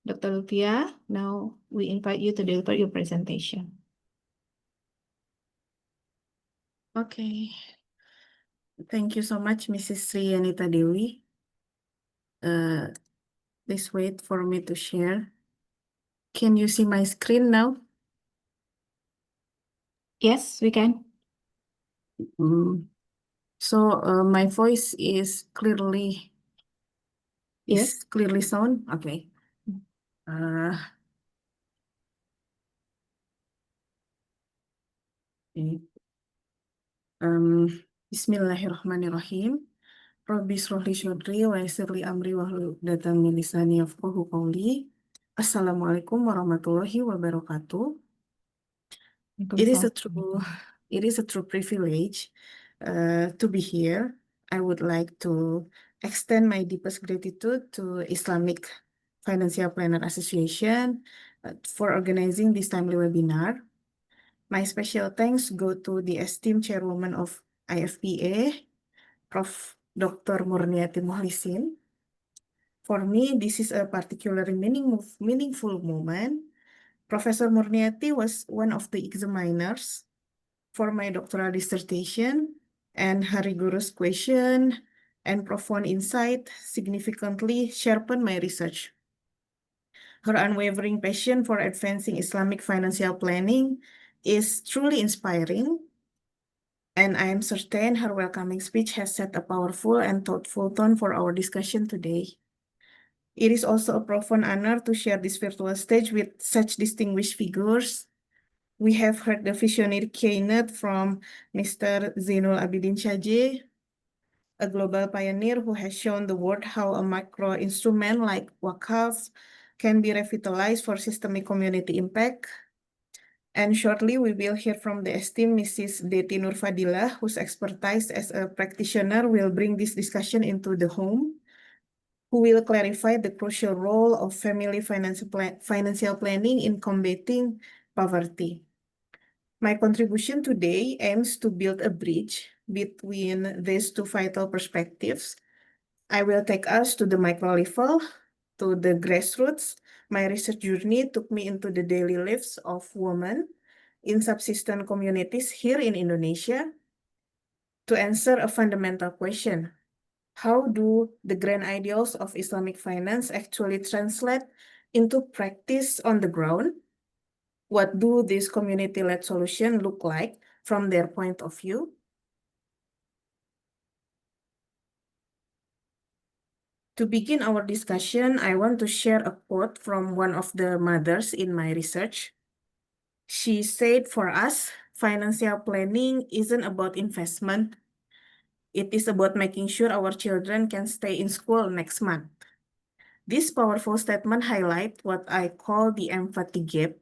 Dr. Lufthia, now we invite you to deliver your presentation. Okay. Thank you so much, Mrs. Sri Anita Dewi. Please wait for me to share. Can you see my screen now? Yes, we can. So my voice is clearly Yes. clearly sound. Okay. Bismillahirrahmanirrahim. Rabbi shrahli sadri wa yassirli amri wahlul 'uqdatam min lisani yafqahu qawli. Assalamualaikum warahmatullahi wabarakatuh. It is a true privilege to be here. I would like to extend my deepest gratitude to Islamic Financial Planner Association for organizing this timely webinar. My special thanks go to the esteemed Chairwoman of IFPA, Prof. Dr. Murniati Mukhlisin. For me, this is a particularly meaningful moment. Professor Murniati was one of the examiners for my doctoral dissertation, and her rigorous question and profound insight significantly sharpened my research. Her unwavering passion for advancing Islamic financial planning is truly inspiring, and I am certain her welcoming speech has set a powerful and thoughtful tone for our discussion today. It is also a profound honor to share this virtual stage with such distinguished figures. We have heard the visionary keynote from Mr. Zeinoul Abedien Cajee, a global pioneer who has shown the world how a micro instrument like waqf can be revitalized for systemic community impact. And shortly, we will hear from the esteemed Mrs. Dety Nurfadilah, whose expertise as a practitioner will bring this discussion into the home, who will clarify the crucial role of family financial planning in combating poverty. My contribution today aims to build a bridge between these two vital perspectives. I will take us to the micro level, to the grassroots. My research journey took me into the daily lives of women in subsistence communities here in Indonesia to answer a fundamental question. How do the grand ideals of Islamic finance actually translate into practice on the ground? What do these community-led solutions look like from their point of view? To begin our discussion, I want to share a quote from one of the mothers in my research. She said, for us, financial planning isn't about investment. It is about making sure our children can stay in school next month. This powerful statement highlights what I call the empathy gap.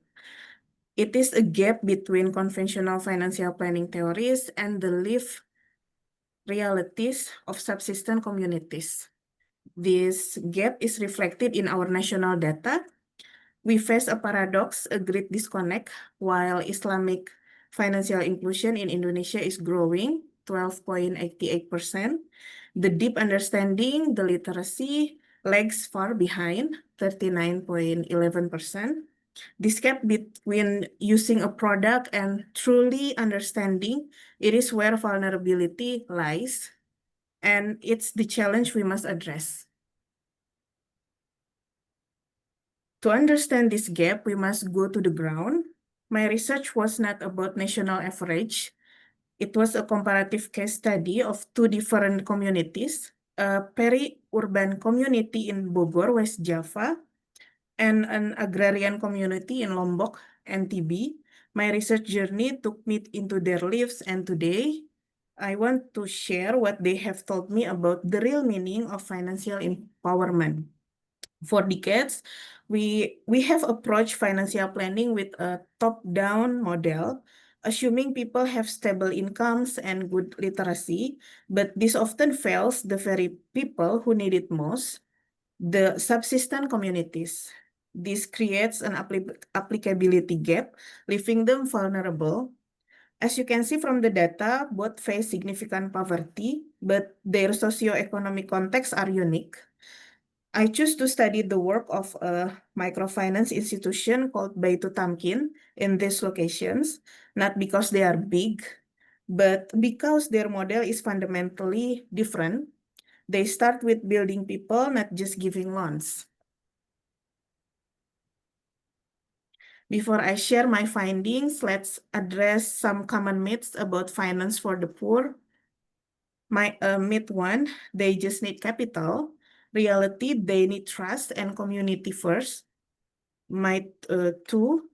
It is a gap between conventional financial planning theories and the lived realities of subsistence communities. This gap is reflected in our national data. We face a paradox, a great disconnect, while Islamic financial inclusion in Indonesia is growing, 12.88%. The deep understanding, the literacy, lags far behind, 39.11%. This gap between using a product and truly understanding, it is where vulnerability lies, and it's the challenge we must address. To understand this gap, we must go to the ground. My research was not about national average. It was a comparative case study of two different communities, a peri-urban community in Bogor, West Java, and an agrarian community in Lombok, NTB. My research journey took me into their lives, and today I want to share what they have told me about the real meaning of financial empowerment. For decades, we have approached financial planning with a top-down model, assuming people have stable incomes and good literacy, but this often fails the very people who need it most, the subsistence communities. This creates an applicability gap, leaving them vulnerable. As you can see from the data, both face significant poverty, but their socioeconomic contexts are unique. I choose to study the work of a microfinance institution called Baitu Tamkin in these locations, not because they are big, but because their model is fundamentally different. They start with building people, not just giving loans. Before I share my findings, let's address some common myths about finance for the poor. Myth one, they just need capital. Reality, they need trust and community first. Myth two,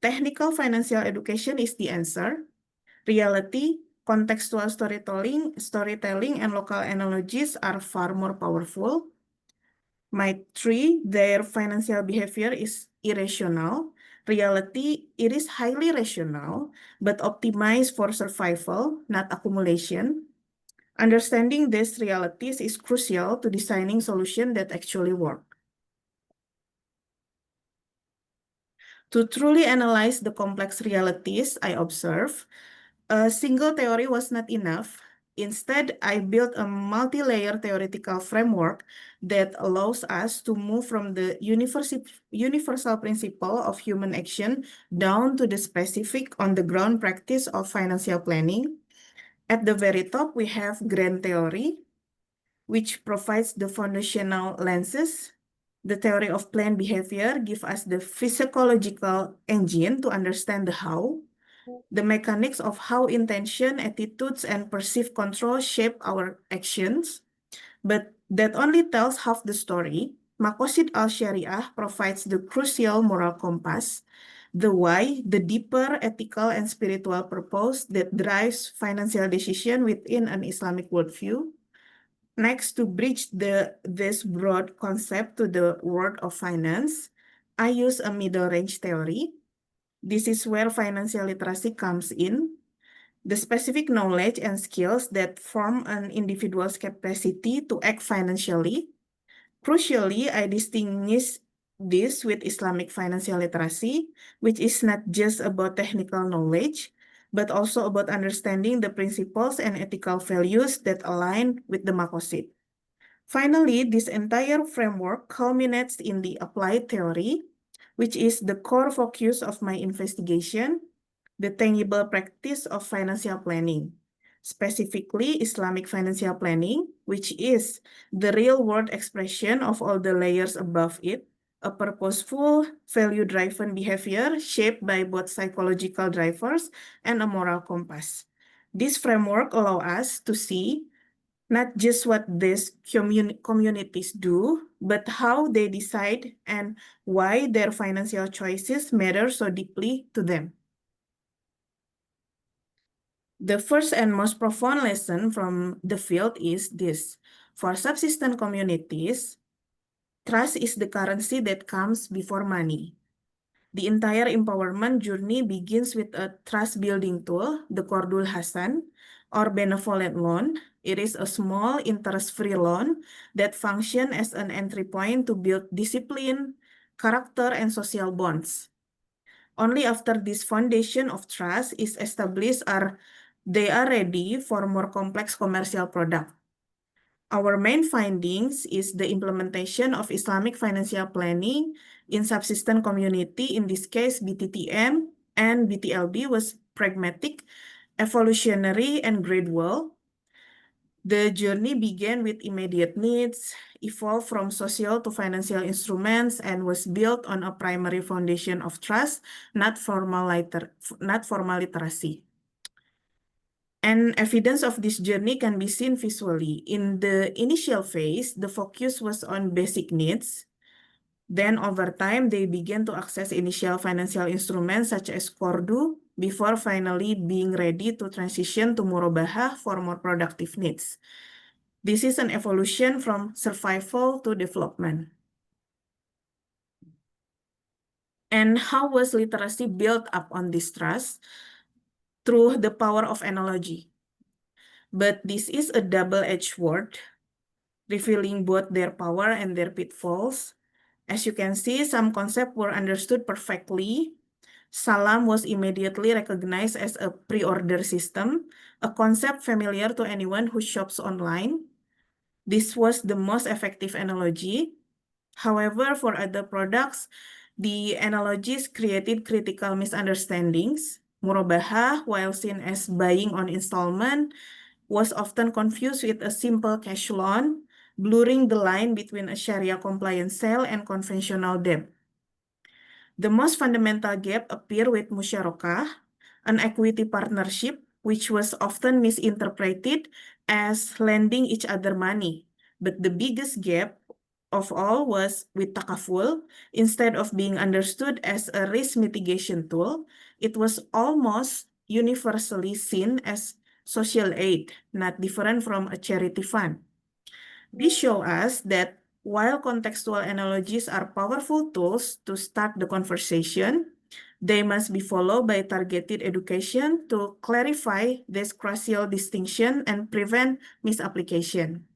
technical financial education is the answer. Reality, contextual storytelling and local analogies are far more powerful. Myth three, their financial behavior is irrational. Reality, it is highly rational, but optimized for survival, not accumulation. Understanding these realities is crucial to designing solutions that actually work. To truly analyze the complex realities I observe, a single theory was not enough. Instead, I built a multi-layer theoretical framework that allows us to move from the universal principle of human action down to the specific on-the-ground practice of financial planning. At the very top, we have grand theory, which provides the foundational lenses. The theory of planned behavior gives us the physiological engine to understand the how. The mechanics of how intention, attitudes, and perceived control shape our actions. But that only tells half the story. Maqasid al-Shariah provides the crucial moral compass, the why, the deeper ethical and spiritual purpose that drives financial decision within an Islamic worldview. Next, to bridge this broad concept to the world of finance, I use a middle range theory. This is where financial literacy comes in. The specific knowledge and skills that form an individual's capacity to act financially. Crucially, I distinguish this with Islamic financial literacy, which is not just about technical knowledge, but also about understanding the principles and ethical values that align with the maqasid. Finally, this entire framework culminates in the applied theory, which is the core focus of my investigation, the tangible practice of financial planning, specifically Islamic financial planning, which is the real-world expression of all the layers above it, a purposeful, value-driven behavior shaped by both psychological drivers and a moral compass. This framework allows us to see not just what these communities do, but how they decide and why their financial choices matter so deeply to them. The first and most profound lesson from the field is this. For subsistence communities, trust is the currency that comes before money. The entire empowerment journey begins with a trust-building tool, the Qardul Hasan, or benevolent loan. It is a small interest-free loan that functions as an entry point to build discipline, character, and social bonds. Only after this foundation of trust is established they are ready for more complex commercial product. Our main findings is the implementation of Islamic financial planning in subsistence community, in this case BTTM and BTLB, was pragmatic, evolutionary, and gradual. The journey began with immediate needs, evolved from social to financial instruments, and was built on a primary foundation of trust, not formal literacy. And evidence of this journey can be seen visually. In the initial phase, the focus was on basic needs. Then over time, they began to access initial financial instruments such as Kordu before finally being ready to transition to Murabahah for more productive needs. This is an evolution from survival to development. And how was literacy built up on this trust? Through the power of analogy. But this is a double-edged word, revealing both their power and their pitfalls. As you can see, some concepts were understood perfectly. Salam was immediately recognized as a pre-order system, a concept familiar to anyone who shops online. This was the most effective analogy. However, for other products, the analogies created critical misunderstandings. Murabahah, while seen as buying on installment, was often confused with a simple cash loan, blurring the line between a Sharia-compliant sale and conventional debt. The most fundamental gap appeared with musyarakah, an equity partnership, which was often misinterpreted as lending each other money. But the biggest gap of all was with takaful. Instead of being understood as a risk mitigation tool, it was almost universally seen as social aid, not different from a charity fund. This shows us that while contextual analogies are powerful tools to start the conversation, they must be followed by targeted education to clarify this crucial distinction and prevent misapplication.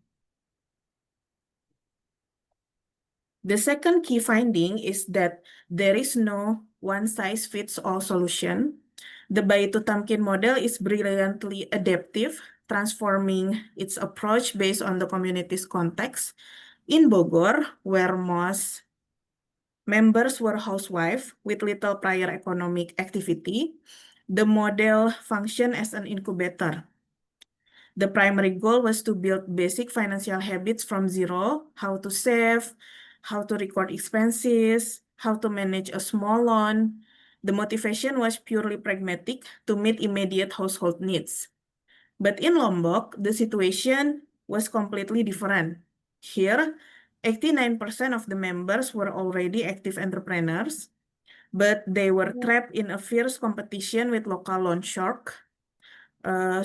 The second key finding is that there is no one-size-fits-all solution. The Baytu-Tamkin model is brilliantly adaptive, transforming its approach based on the community's context. In Bogor, where most members were housewives with little prior economic activity, the model functioned as an incubator. The primary goal was to build basic financial habits from zero: how to save, how to record expenses, how to manage a small loan. The motivation was purely pragmatic to meet immediate household needs. But in Lombok, the situation was completely different. Here, 89% of the members were already active entrepreneurs, but they were trapped in a fierce competition with local loan sharks.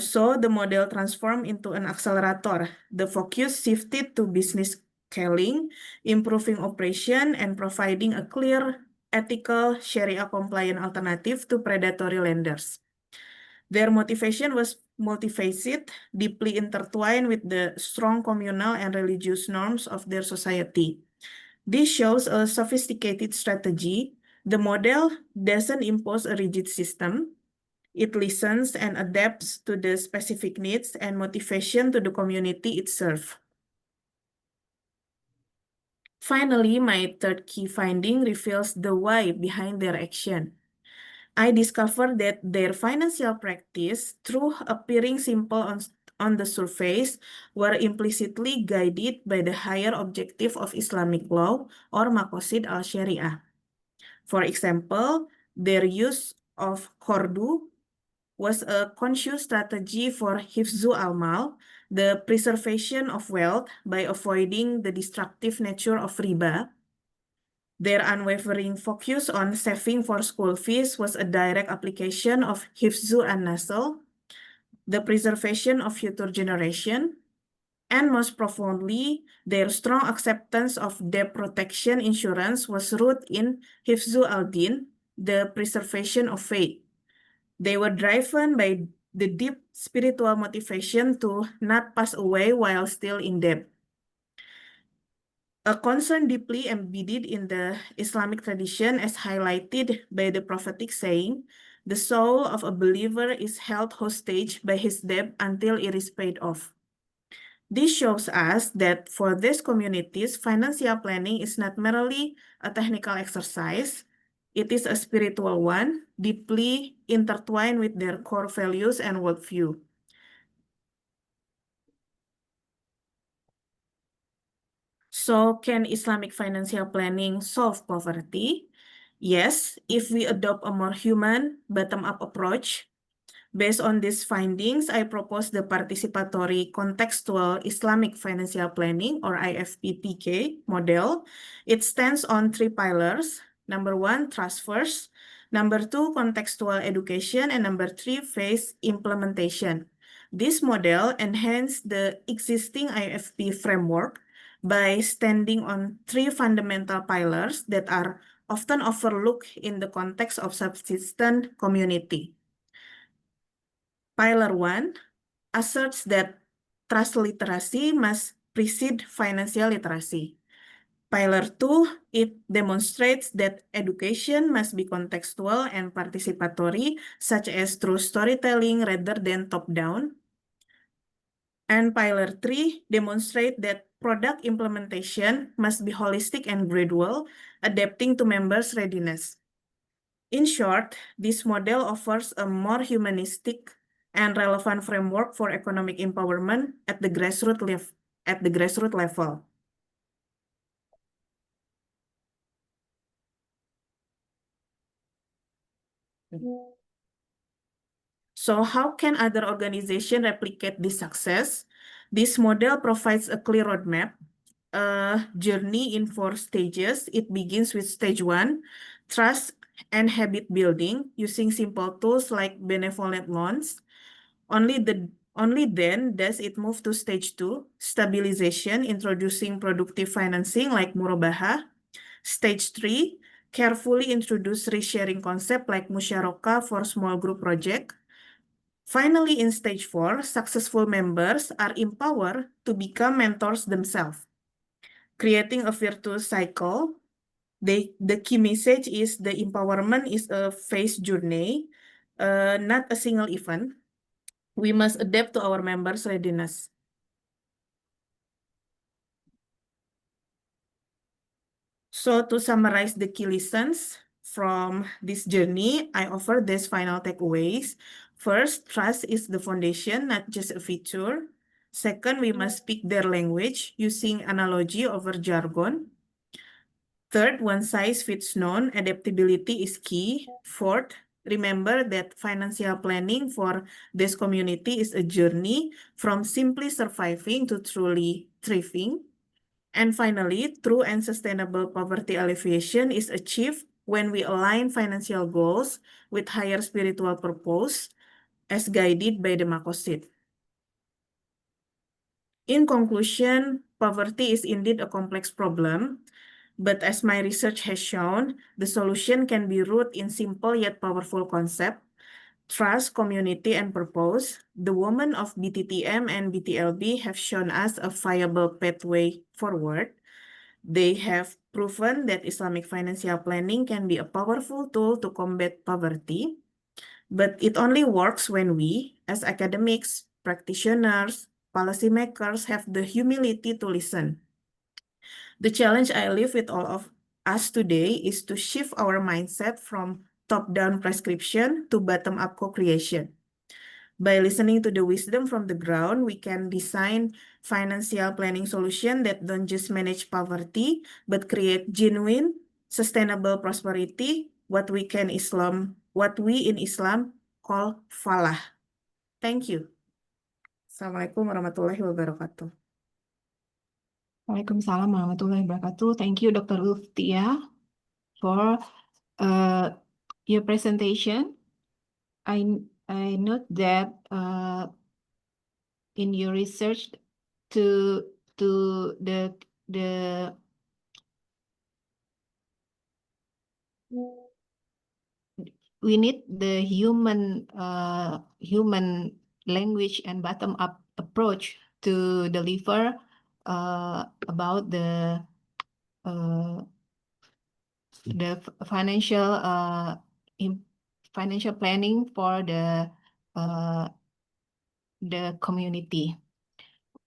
So the model transformed into an accelerator. The focus shifted to business scaling, improving operation, and providing a clear, ethical, Sharia-compliant alternative to predatory lenders. Their motivation was multifaceted, deeply intertwined with the strong communal and religious norms of their society. This shows a sophisticated strategy. The model doesn't impose a rigid system. It listens and adapts to the specific needs and motivation to the community it serves. Finally, my third key finding reveals the why behind their action. I discovered that their financial practice, through appearing simple on the surface, were implicitly guided by the higher objective of Islamic law or maqasid al-Sharia. For example, their use of Kordu was a conscious strategy for hifzu al-mal, the preservation of wealth by avoiding the destructive nature of riba. Their unwavering focus on saving for school fees was a direct application of hifzu an-nasl, the preservation of future generation, and most profoundly, their strong acceptance of debt protection insurance was rooted in hifzu al-din, the preservation of faith. They were driven by the deep spiritual motivation to not pass away while still in debt. A concern deeply embedded in the Islamic tradition as highlighted by the prophetic saying, the soul of a believer is held hostage by his debt until it is paid off. This shows us that for these communities, financial planning is not merely a technical exercise, it is a spiritual one, deeply intertwined with their core values and worldview. So, can Islamic financial planning solve poverty? Yes, if we adopt a more human, bottom-up approach. Based on these findings, I propose the participatory contextual Islamic financial planning or IFPPK model. It stands on 3 pillars. Number 1, trust first. Number 2, contextual education. And number 3, phase implementation. This model enhances the existing IFP framework by standing on 3 fundamental pillars that are often overlooked in the context of subsistence community. Pillar 1 asserts that trust literacy must precede financial literacy. Pillar 2, it demonstrates that education must be contextual and participatory, such as through storytelling rather than top-down. And Pillar 3 demonstrates that product implementation must be holistic and gradual, adapting to members' readiness. In short, this model offers a more humanistic and relevant framework for economic empowerment at the grassroots level. So how can other organizations replicate this success? This model provides a clear roadmap, a journey in 4 stages. It begins with stage 1, trust and habit building, using simple tools like benevolent loans. Only then does it move to stage 2, stabilization, introducing productive financing like murabaha. Stage 3, carefully introduce resharing concept like musyarakah for small group project. Finally, in stage 4, successful members are empowered to become mentors themselves, creating a virtuous cycle. The key message is the empowerment is a phase journey, not a single event. We must adapt to our members' readiness. So to summarize the key lessons from this journey, I offer these final takeaways. First, trust is the foundation, not just a feature. Second, we must speak their language using analogy over jargon. Third, one size fits none, adaptability is key. Fourth, remember that financial planning for this community is a journey from simply surviving to truly thriving. And finally, true and sustainable poverty alleviation is achieved when we align financial goals with higher spiritual purpose as guided by the maqasid. In conclusion, poverty is indeed a complex problem, but as my research has shown, the solution can be rooted in simple yet powerful concept: trust, community, and purpose. The women of BTTM and BTLB have shown us a viable pathway forward. They have proven that Islamic financial planning can be a powerful tool to combat poverty, but it only works when we, as academics, practitioners, policymakers, have the humility to listen. The challenge I leave with all of us today is to shift our mindset from top-down prescription to bottom-up co-creation. By listening to the wisdom from the ground, we can design financial planning solutions that don't just manage poverty, but create genuine, sustainable prosperity, what we in Islam call falah. Thank you. Assalamualaikum warahmatullahi wabarakatuh. Waalaikumsalam warahmatullahi wabarakatuh. Thank you, Dr. Lufthia, for your presentation. I note that in your research to the we need the human language and bottom-up approach to deliver about the financial financial planning for the community.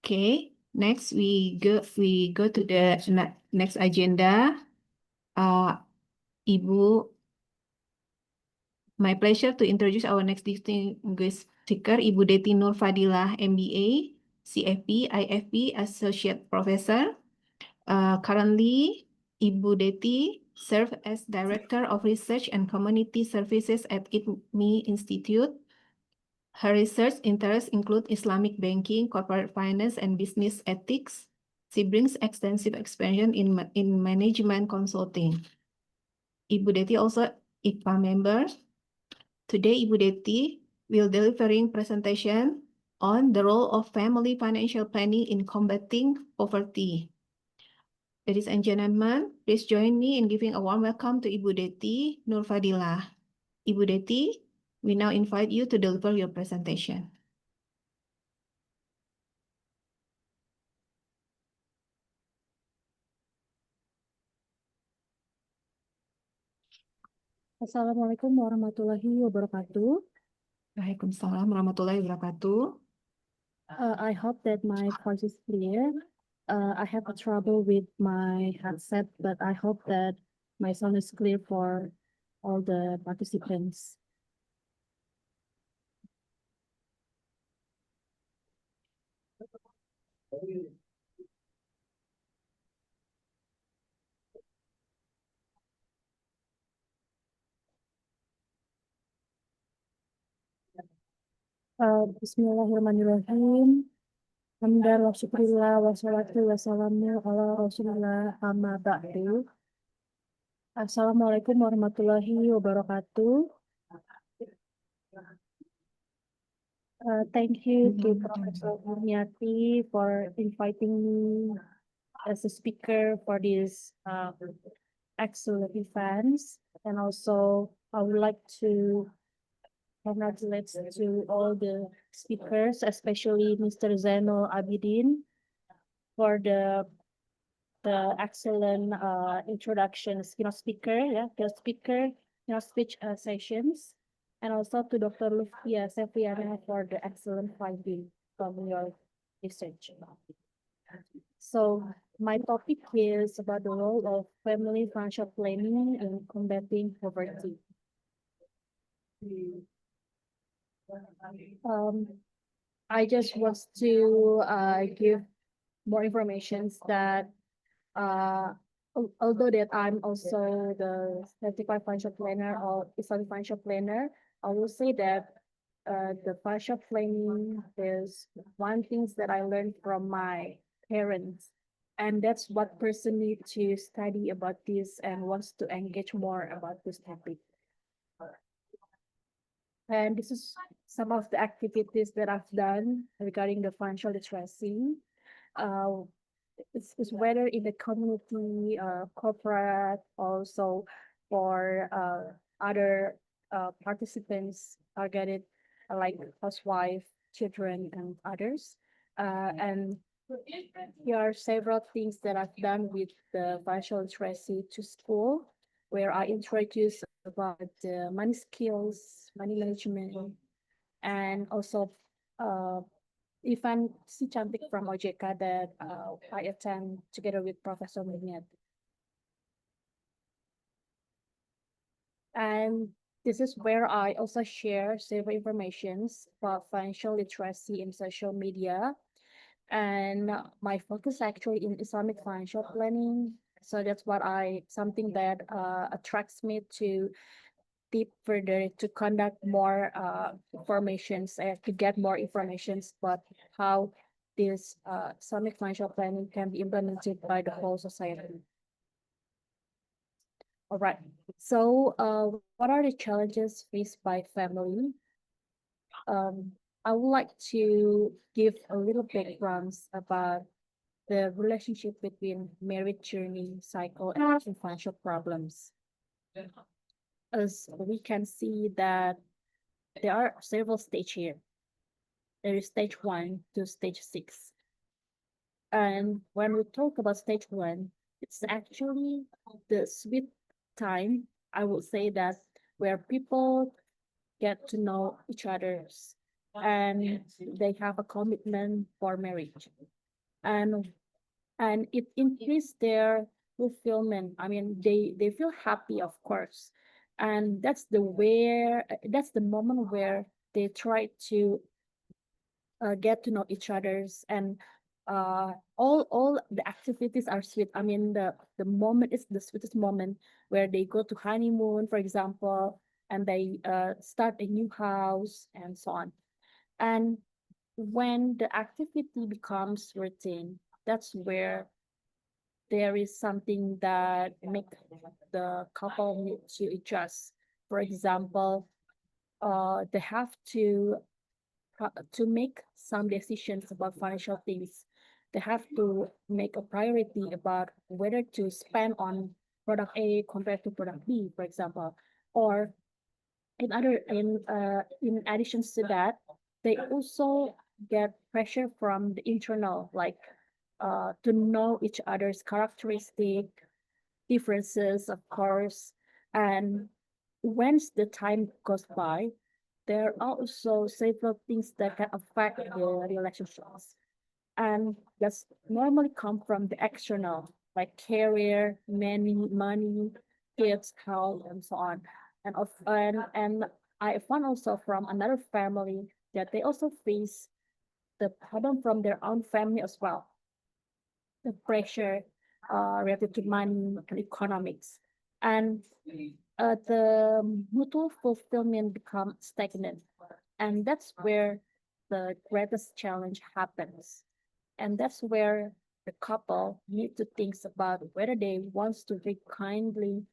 Okay, next we go to the next agenda. Ibu, my pleasure to introduce our next distinguished speaker, Ibu Dety Nurfadilah, MBA, CFP, IFP, Associate Professor. Currently, Ibu Dety serves as Director of Research and Community Services at IPMI Institute. Her research interests include Islamic banking, corporate finance, and business ethics. She brings extensive experience in management consulting. Ibu Dety also IFPA member. Today, Ibu Dety will delivering presentation on the role of family financial planning in combating poverty. Ladies and gentlemen, please join me in giving a warm welcome to Ibu Dety Nurfadilah. Ibu Dety, we now invite you to deliver your presentation. Assalamualaikum warahmatullahi wabarakatuh. Waalaikumsalam warahmatullahi wabarakatuh. I hope that my voice is clear. I have a trouble with my headset, but I hope that my sound is clear for all the participants. Bismillahirrahmanirrahim. Hamdan wa syukurillah wa salatu wassalamu ala rasulillah amma ba'du. Assalamualaikum warahmatullahi wabarakatuh. Thank you to Professor Murniati for inviting me as a speaker for this excellent events. And also, I would like to congratulate to all the speakers, especially Mr. Zeinoul Abedien, for the excellent introductions, speaker, speech sessions, and also to Dr. Lufthia Sevriana for the excellent finding from your research. So my topic is about the role of family financial planning in combating poverty. I just want to give more information that although that I'm also the certified financial planner or Islamic financial planner, I will say that the financial planning is one thing that I learned from my parents, and that's what person need to study about this and wants to engage more about this topic. And this is some of the activities that I've done regarding the financial literacy. It's whether in the community, corporate, also for other participants targeted like housewife, children, and others. And here are several things that I've done with the financial literacy to school, where I introduce about the money skills, money management, and also event Si Cantik from OJK that I attend together with Professor Murniati. And this is where I also share several informations about financial literacy in social media. And my focus actually in Islamic financial planning. So that's what something that attracts me to deep further to conduct more informations and to get more informations about how this Islamic financial planning can be implemented by the whole society. All right. So what are the challenges faced by family? I would like to give a little background about the relationship between marriage journey cycle and financial problems. as we can see that there are several stages here. There is stage 1 to stage 6. And when we talk about stage 1, it's actually the sweet time, I would say, that where people get to know each other and they have a commitment for marriage. And it increased their fulfillment. I mean, they feel happy, of course. And that's the moment where they try to get to know each other's, and all the activities are sweet. I mean, the moment is the sweetest moment, where they go to honeymoon, for example, and they start a new house and so on. And when the activity becomes routine, that's where there is something that make the couple need to adjust. For example, they have to make some decisions about financial things. They have to make a priority about whether to spend on product A compared to product B, for example. Or in addition to that, they also get pressure from the internal, like to know each other's characteristic differences, of course. And once the time goes by, there are also several things that can affect the relationships. And that's normally come from the external, like career, money, kids, health, and so on. And I found also from another family that they also face the problem from their own family as well. The pressure related to money and economics. And the mutual fulfillment becomes stagnant. And that's where the greatest challenge happens. And that's where the couple need to think about whether they want to rekindling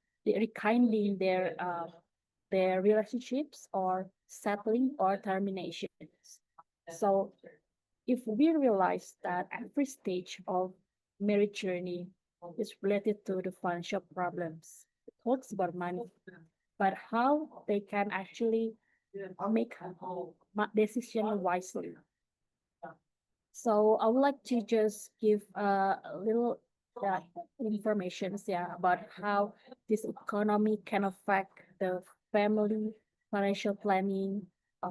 their relationships, or settling, or terminations. So if we realize that every stage of marriage journey is related to the financial problems, it talks about money, but how they can actually make decision wisely. So I would like to just give a little information about how this economy can affect the family financial planning.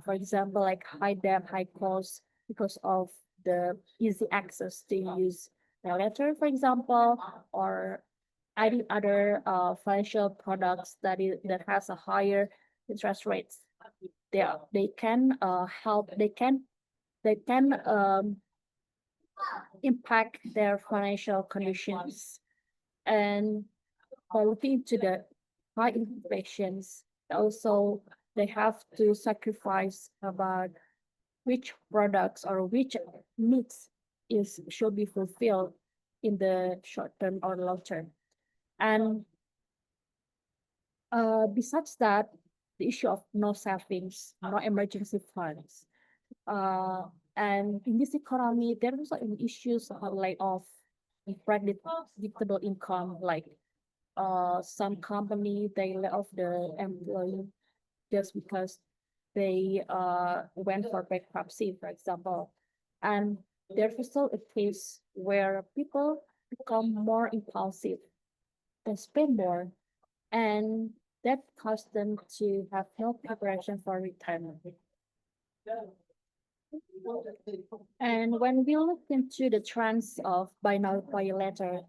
For example, like high debt, high cost because of the easy access to use a letter, for example, or any other financial products that has a higher interest rates. They can help. They can impact their financial conditions. And by looking into the high inflations, also they have to sacrifice about which products or which needs should be fulfilled in the short term or long term. And besides that, the issue of no savings, no emergency funds. And in this economy, there are also issues about layoff, unpredictable income, like some company, they lay off the employee just because they went for bankruptcy, for example. And there's also a case where people become more impulsive and spend more, and that caused them to have no preparation for retirement. And when we look into the trends of buy now, pay later,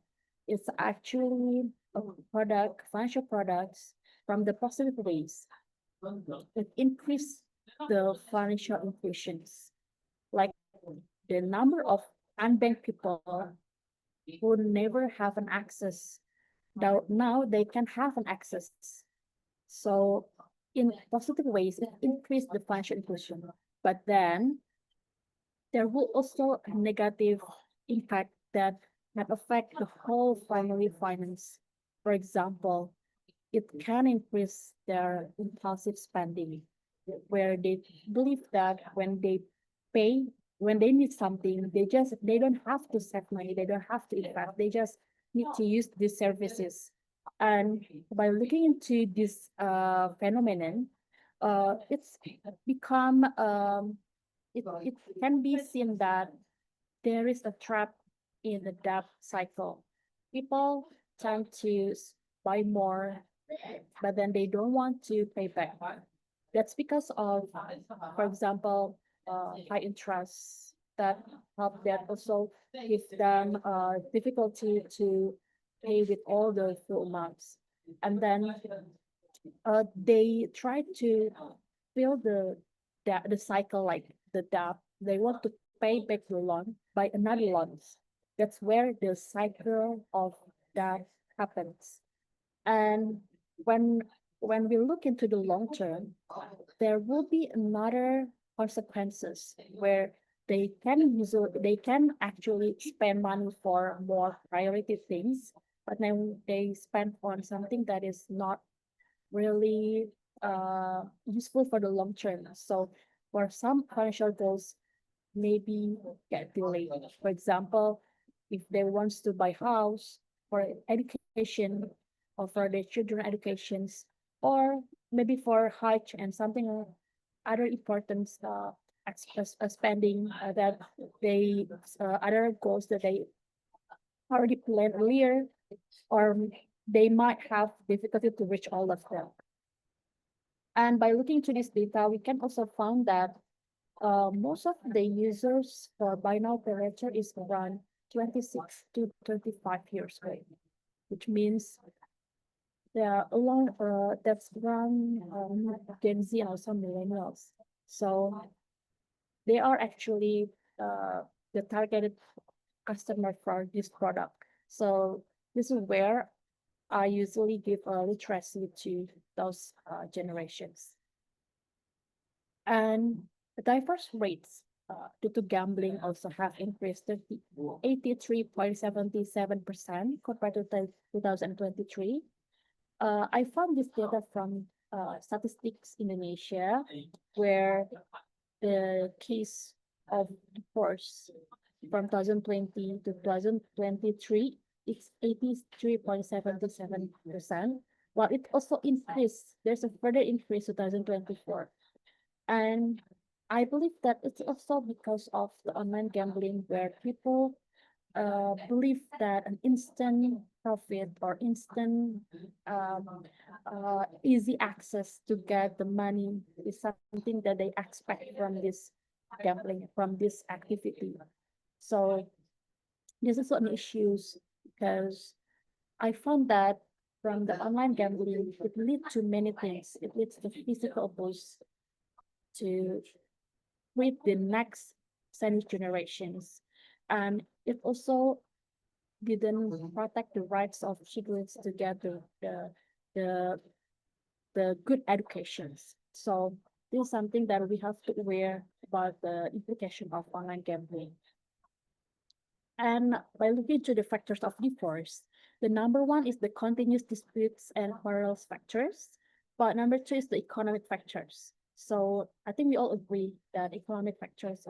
it's actually a financial products from the positive ways. It increased the financial inclusions, like the number of unbanked people who never have an access. Now they can have an access. So in positive ways, it increased the financial inclusion. But then there will also a negative impact that can affect the whole family finance. For example, it can increase their impulsive spending, where they believe that when they need something, they don't have to save money, they don't have to invest, they just need to use these services. And by looking into this phenomenon, it's become it can be seen that there is a trap in the debt cycle. People tend to buy more, but then they don't want to pay back. That's because of, for example, high interest that also give them difficulty to pay with all the full amounts. And then they try to fill the cycle, like the debt. They want to pay back the loan by another loans. That's where the cycle of debt happens. And when when we look into the long term, there will be another consequences where they can actually spend money for more priority things, but then they spend on something that is not really useful for the long term. So for some financial goals, maybe get delayed. For example, if they wants to buy house for education or for their children educations, or maybe for hike and something other important spending that they other goals that they already planned earlier, or they might have difficulty to reach all of them. And by looking to this data, we can also find that most of the users for buy now pay later is around 26 to 25 years old, which means there are along that's around Gen Z and also millennials. So they are actually the targeted customer for this product. So this is where I usually give literacy to those generations. And the diverse rates due to gambling also have increased to 83.77% compared to 2023. I found this data from Statistics Indonesia, where the case of divorce from 2020 to 2023 it's 83.77%, while it also increased. There's a further increase 2024. And I believe that it's also because of the online gambling, where people believe that an instant profit or instant easy access to get the money is something that they expect from this gambling, from this activity. So this is an issue because I found that from the online gambling, it leads to many things. It leads to physical abuse, to with the next Chinese generations. And it also didn't protect the rights of children to get the good educations. So this is something that we have to aware about the implication of online gambling. And by looking to the factors of divorce, the number one is the continuous disputes and quarrels factors, but number two is the economic factors. So I think we all agree that economic factors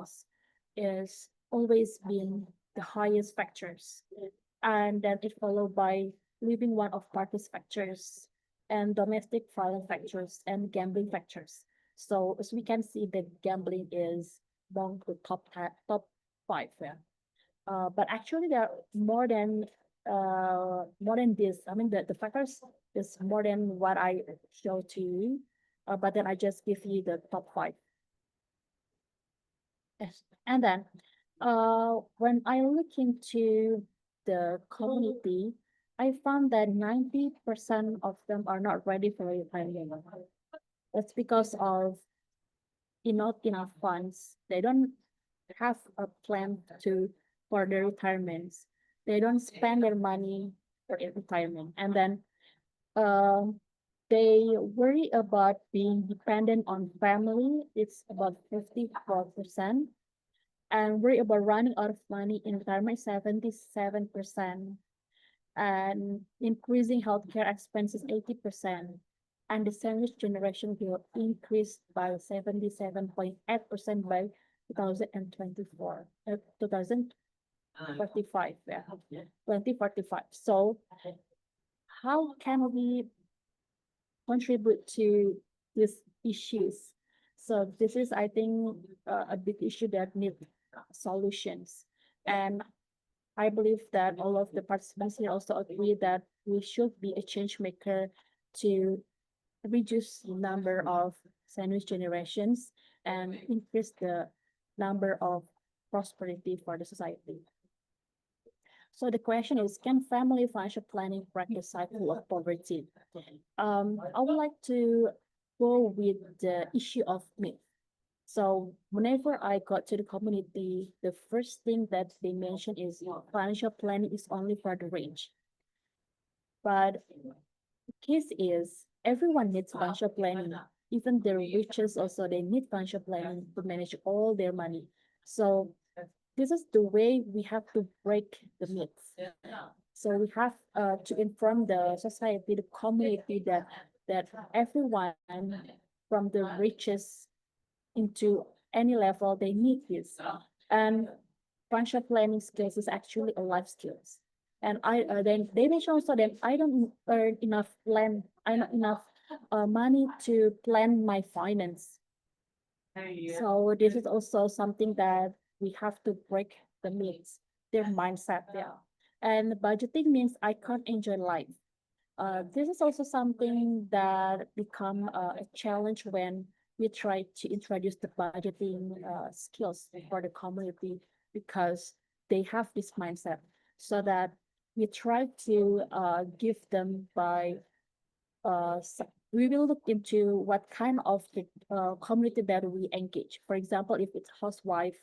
is always been the highest factors. And then it followed by living one of parties factors and domestic violence factors and gambling factors. So as we can see, that gambling is among the top five. Yeah. But actually there are more than this. I mean, the factors is more than what I showed to you, but then I just give you the top five. Yes. And then when I look into the community, I found that 90% of them are not ready for retirement. That's because of not enough funds. They don't have a plan for their retirements. They don't spend their money for retirement. And then they worry about being dependent on family. It's about 54%. And worry about running out of money in retirement, 77%. And increasing healthcare expenses, 80%. And the sandwich generation will increase by 77.8% by 2024, 2045, yeah, 2045. So how can we contribute to these issues? So this is, I think, a big issue that needs solutions. And I believe that all of the participants here also agree that we should be a change maker to reduce the number of sandwich generations and increase the number of prosperity for the society. So the question is, can family financial planning break the cycle of poverty? I would like to go with the issue of myth. So whenever I got to the community, the first thing that they mention is financial planning is only for the rich. But the case is everyone needs financial planning. Even the richest also, they need financial planning to manage all their money. So this is the way we have to break the myths. So we have to inform the society, the community that everyone from the richest into any level, they need this. And financial planning skills is actually a life skills. And then they mention also that I don't earn enough money to plan my finance. So this is also something that we have to break the myths, their mindset there. And budgeting means I can't enjoy life. This is also something that become a challenge when we try to introduce the budgeting skills for the community because they have this mindset. So that we try to give them by we will look into what kind of the community that we engage. For example, if it's housewife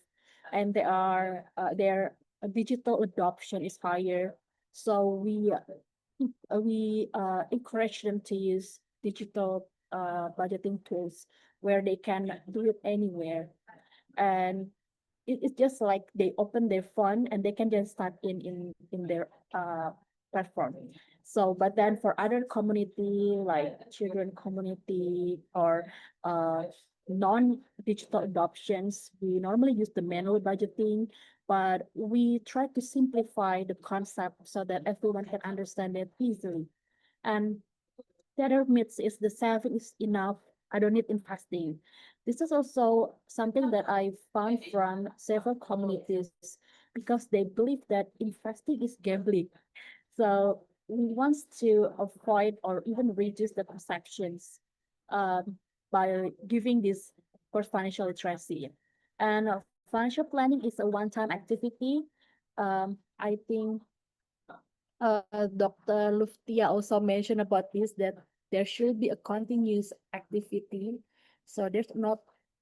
and they are their digital adoption is higher, so we encourage them to use digital budgeting tools where they can do it anywhere. And it's just like they open their phone and they can just start in their platform. So, but then for other community like children community or non-digital adoptions, we normally use the manual budgeting, but we try to simplify the concept so that everyone can understand it easily. And the other myth is the saving is enough. I don't need investing. This is also something that I found from several communities because they believe that investing is gambling. So we want to avoid or even reduce the perceptions by giving this course financial literacy. And financial planning is a one-time activity. I think Dr. Lufthia also mentioned about this, that there should be a continuous activity. So there's not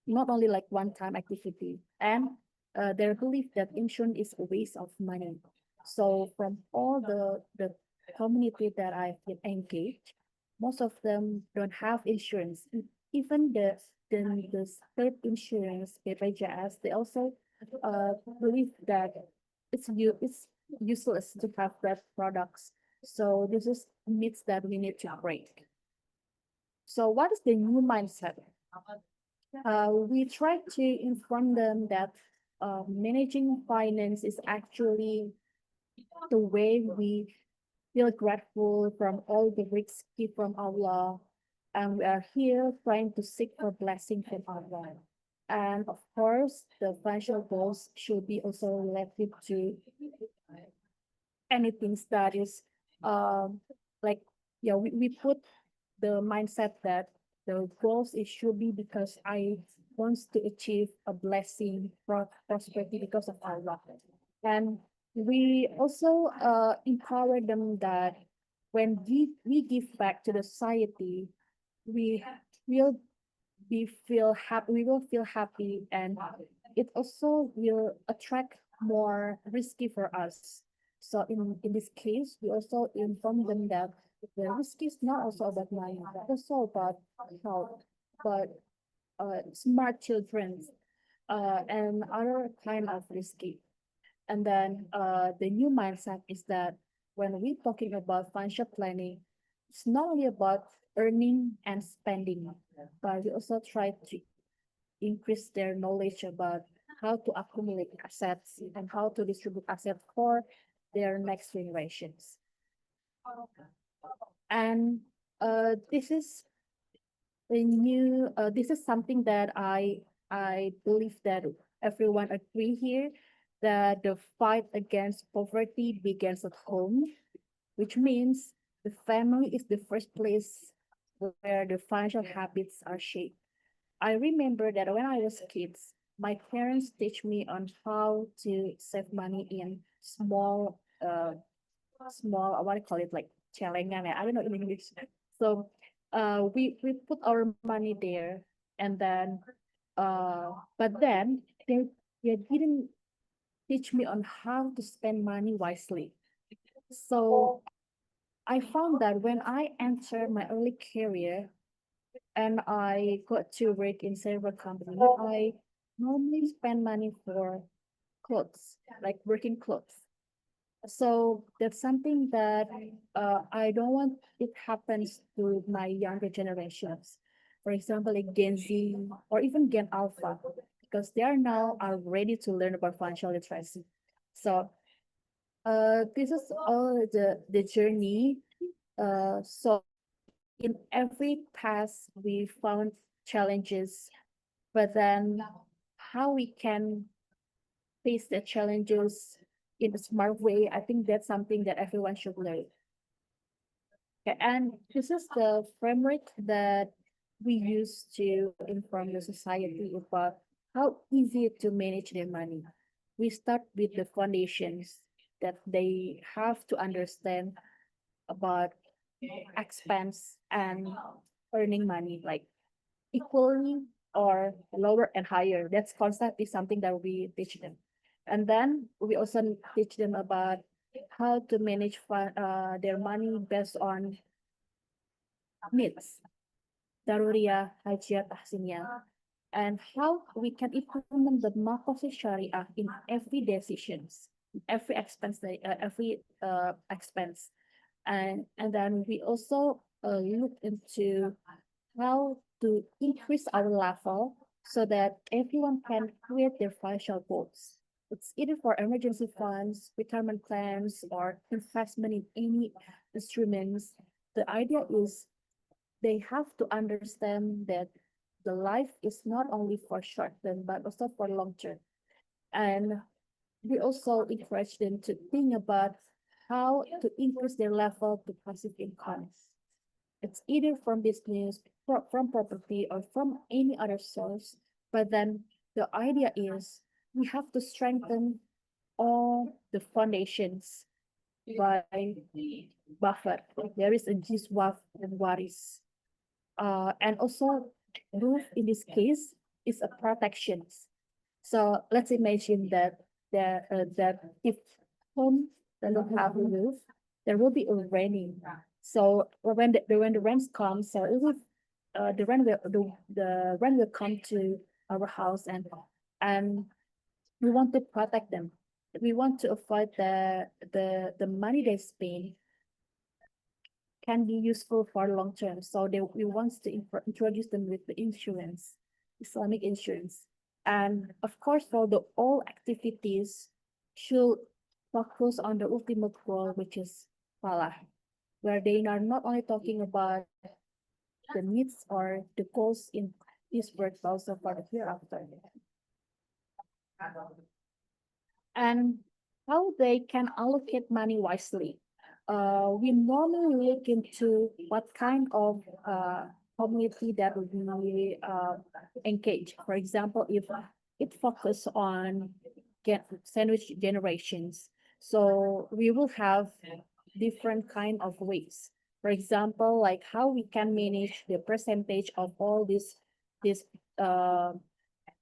only like one-time activity. And their belief that insurance is a waste of money. So from all the community that I've been engaged, most of them don't have insurance. Even the state insurance, BPJS, they also believe that it's useless to have that products. So this is myths that we need to break. So what is the new mindset? We try to inform them that managing finance is actually the way we feel grateful from all the risks from Allah, and we are here trying to seek for blessing from Allah. And of course, the financial goals should be also related to anything that is like, yeah, we put the mindset that the goals it should be because I want to achieve a blessing, prosperity because of Allah. And we also empower them that when we give back to the society, we will feel happy. We will feel happy, and it also will attract more risky for us. So in this case, we also inform them that the risk is not also about money, but also about health, but smart children, and other kind of risky. And then the new mindset is that when we're talking about financial planning, it's not only about earning and spending, but we also try to increase their knowledge about how to accumulate assets and how to distribute assets for their next generations. And this is this is something that I believe that everyone agree here, that the fight against poverty begins at home, which means the family is the first place where the financial habits are shaped. I remember that when I was kids, my parents teach me on how to save money in small, what do you call it, like celengan, I don't know in English. So we put our money there, and then but then they didn't teach me on how to spend money wisely. So I found that when I entered my early career and I got to work in several companies, I normally spend money for clothes, like working clothes. So that's something that I don't want it happens to my younger generations. For example, like Gen Z or even Gen Alpha, because they are ready to learn about financial literacy. So this is all the journey. So in every path we found challenges, but then how we can face the challenges in a smart way, I think that's something that everyone should learn. Okay, and this is the framework that we use to inform the society about how easy to manage their money. We start with the foundations that they have to understand about expense and earning money, like equally or lower and higher. That's concept is something that we teach them. And then we also teach them about how to manage their money based on needs, daruriyah, hajat, tahsiniyah, and how we can implement the maqasid syariah in every decisions, every expense. And then we also look into how to increase our level so that everyone can create their financial goals. It's either for emergency funds, retirement plans, or investment in any instruments. The idea is they have to understand that the life is not only for short term, but also for long term. And we also encourage them to think about how to increase their level to passive income. It's either from business, from property, or from any other source. But then the idea is we have to strengthen all the foundations by buffer. There is a jiswaf and waris. And also roof in this case is a protection. So let's imagine that that if home doesn't have a roof, there will be a raining. So when the rains come, so it will the rain will come to our house, and we want to protect them. We want to avoid the money they spend can be useful for long term. So we want to introduce them with the insurance, Islamic insurance. And of course, for the all activities should focus on the ultimate goal, which is falah, where they are not only talking about the needs or the goals in this world, but also for the hereafter. And how they can allocate money wisely. We normally look into what kind of community that we engage. For example, if it focus on sandwich generations, so we will have different kind of ways. For example, like how we can manage the percentage of all these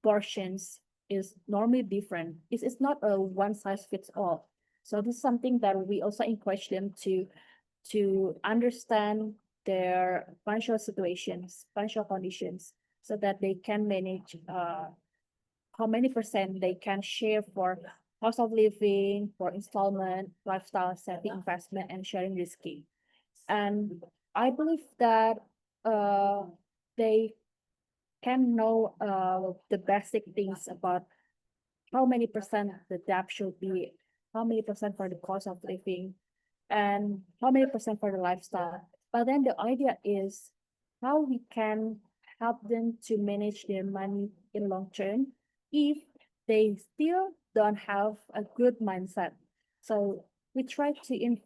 portions is normally different. It's not a one size fits all. So this is something that we also encourage them to understand their financial situations, financial conditions, so that they can manage how many percent they can share for cost of living, for installment, lifestyle, saving, investment, and sharing risky. And I believe that they can know the basic things about how many percent the debt should be, how many percent for the cost of living, and how many percent for the lifestyle. But then the idea is how we can help them to manage their money in long term if they still don't have a good mindset. So we try to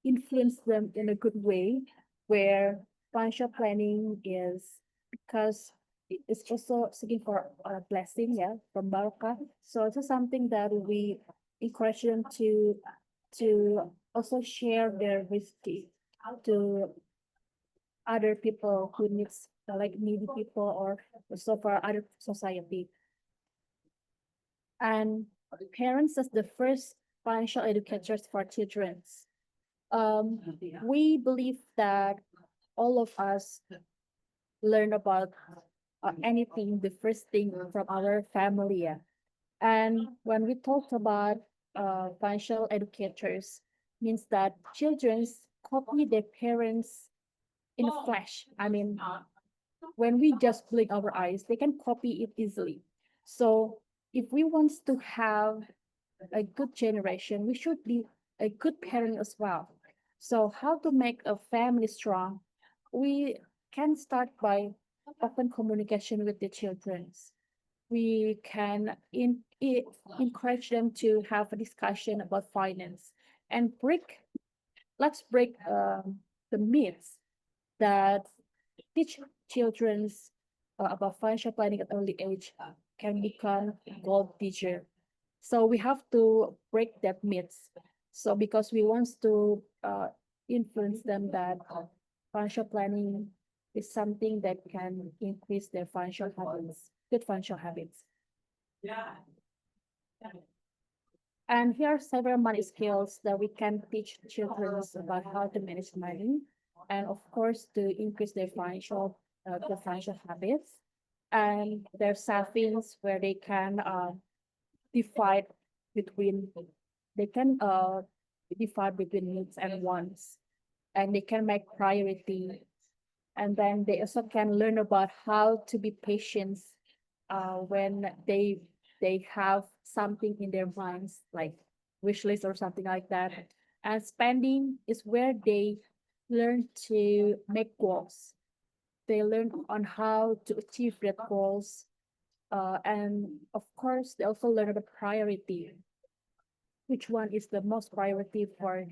influence them in a good way where financial planning is, because it's also seeking for a blessing, yeah, from barakah. So it's something that we encourage them to also share their rizki to other people who needs, like needy people, or also for other society. And parents as the first financial educators for children. We believe that all of us learn about anything, the first thing from our family. Yeah. And when we talked about financial educators, means that children copy their parents in a flash. I mean, when we just blink our eyes, they can copy it easily. So if we want to have a good generation, we should be a good parent as well. So how to make a family strong? We can start by open communication with the children. We can encourage them to have a discussion about finance and let's break the myths that teach children about financial planning at early age can become gold teacher. So we have to break that myths. So because we want to influence them that financial planning is something that can increase their financial habits, good financial habits. And here are several money skills that we can teach children about how to manage money, and of course to increase their good financial habits, and their savings where they can divide between they can divide between needs and wants, and they can make priority, and then they also can learn about how to be patient when they have something in their minds like wish list or something like that. And spending is where they learn to make goals. They learn on how to achieve their goals, and of course they also learn about priority, which one is the most priority for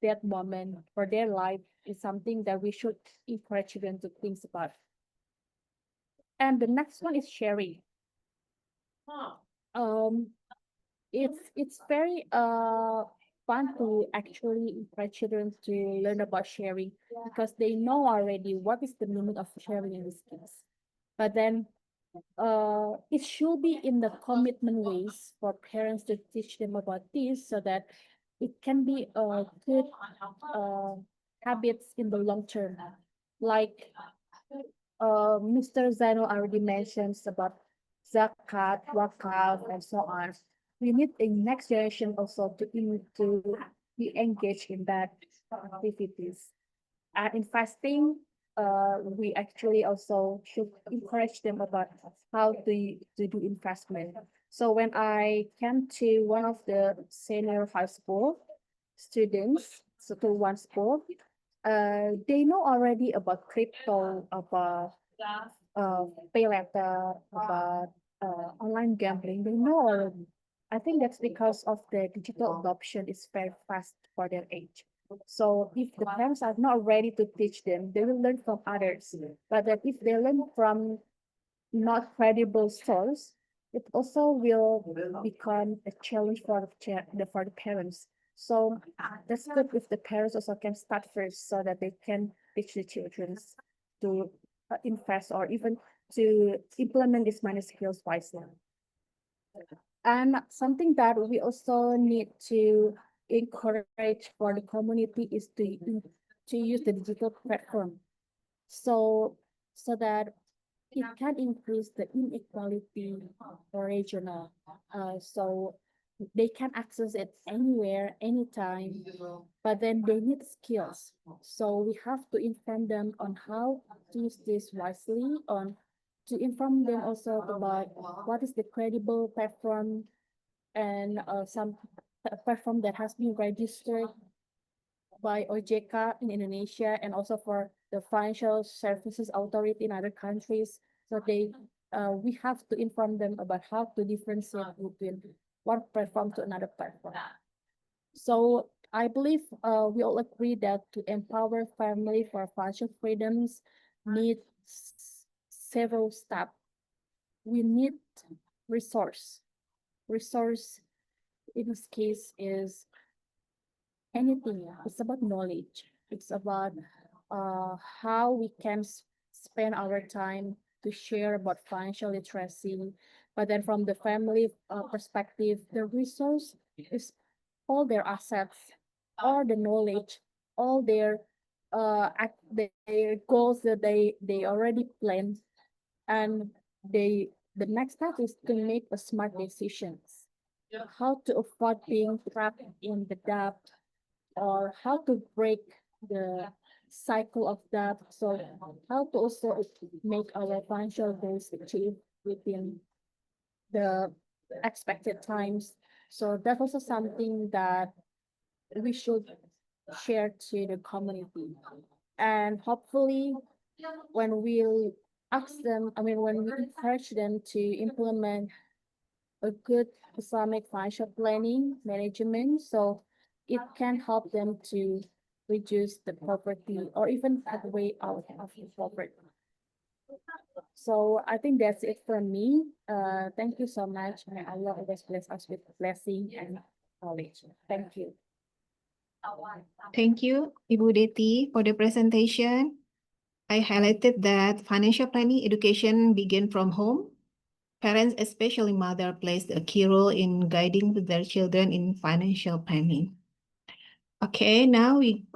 that moment for their life is something that we should encourage them to think about. And the next one is sharing. Um, it's very fun to actually encourage children to learn about sharing because they know already what is the meaning of sharing in this case. But then it should be in the commitment ways for parents to teach them about this so that it can be a good habits in the long term. Like Mr. Zeinoul already mentions about zakat, waqf, and so on. We need a next generation also to be engaged in that activities. And in fasting, we actually also should encourage them about how to do investment. So when I came to one of the senior high school students, so to one school, they know already about crypto, about pay letter, about online gambling. They know already. I think that's because of the digital adoption is very fast for their age. So if the parents are not ready to teach them, they will learn from others. But that if they learn from not credible source, it also will become a challenge for the parents. So that's good if the parents also can start first so that they can teach the children to invest or even to implement these money skills wisely. And something that we also need to encourage for the community is to use the digital platform. So that it can increase the inequality regional. So they can access it anywhere, anytime, but then they need skills. So we have to inform them on how to use this wisely, to inform them also about what is the credible platform and some platform that has been registered by OJK in Indonesia and also for the Financial Services Authority in other countries. So we have to inform them about how to differentiate between one platform to another platform. So I believe we all agree that to empower family for financial freedoms needs several steps. We need resource. Resource in this case is anything. It's about knowledge. It's about how we can spend our time to share about financial literacy. But then from the family perspective, the resource is all their assets, all the knowledge, all their goals that they already planned, and the next step is to make a smart decisions. How to avoid being trapped in the debt, or how to break the cycle of debt. So how to also make our financial goals achieved within the expected times. So that's also something that we should share to the community. And hopefully when we ask them, when we encourage them to implement a good Islamic financial planning management, so it can help them to reduce the poverty or even have a way out of the poverty. So I think that's it from me. Thank you so much. May Allah always bless us with blessing and knowledge. Thank you. Thank you, Ibu Dety, for the presentation. I highlighted that financial planning education begin from home. Parents, especially mother, plays a key role in guiding their children in financial planning. Okay, now we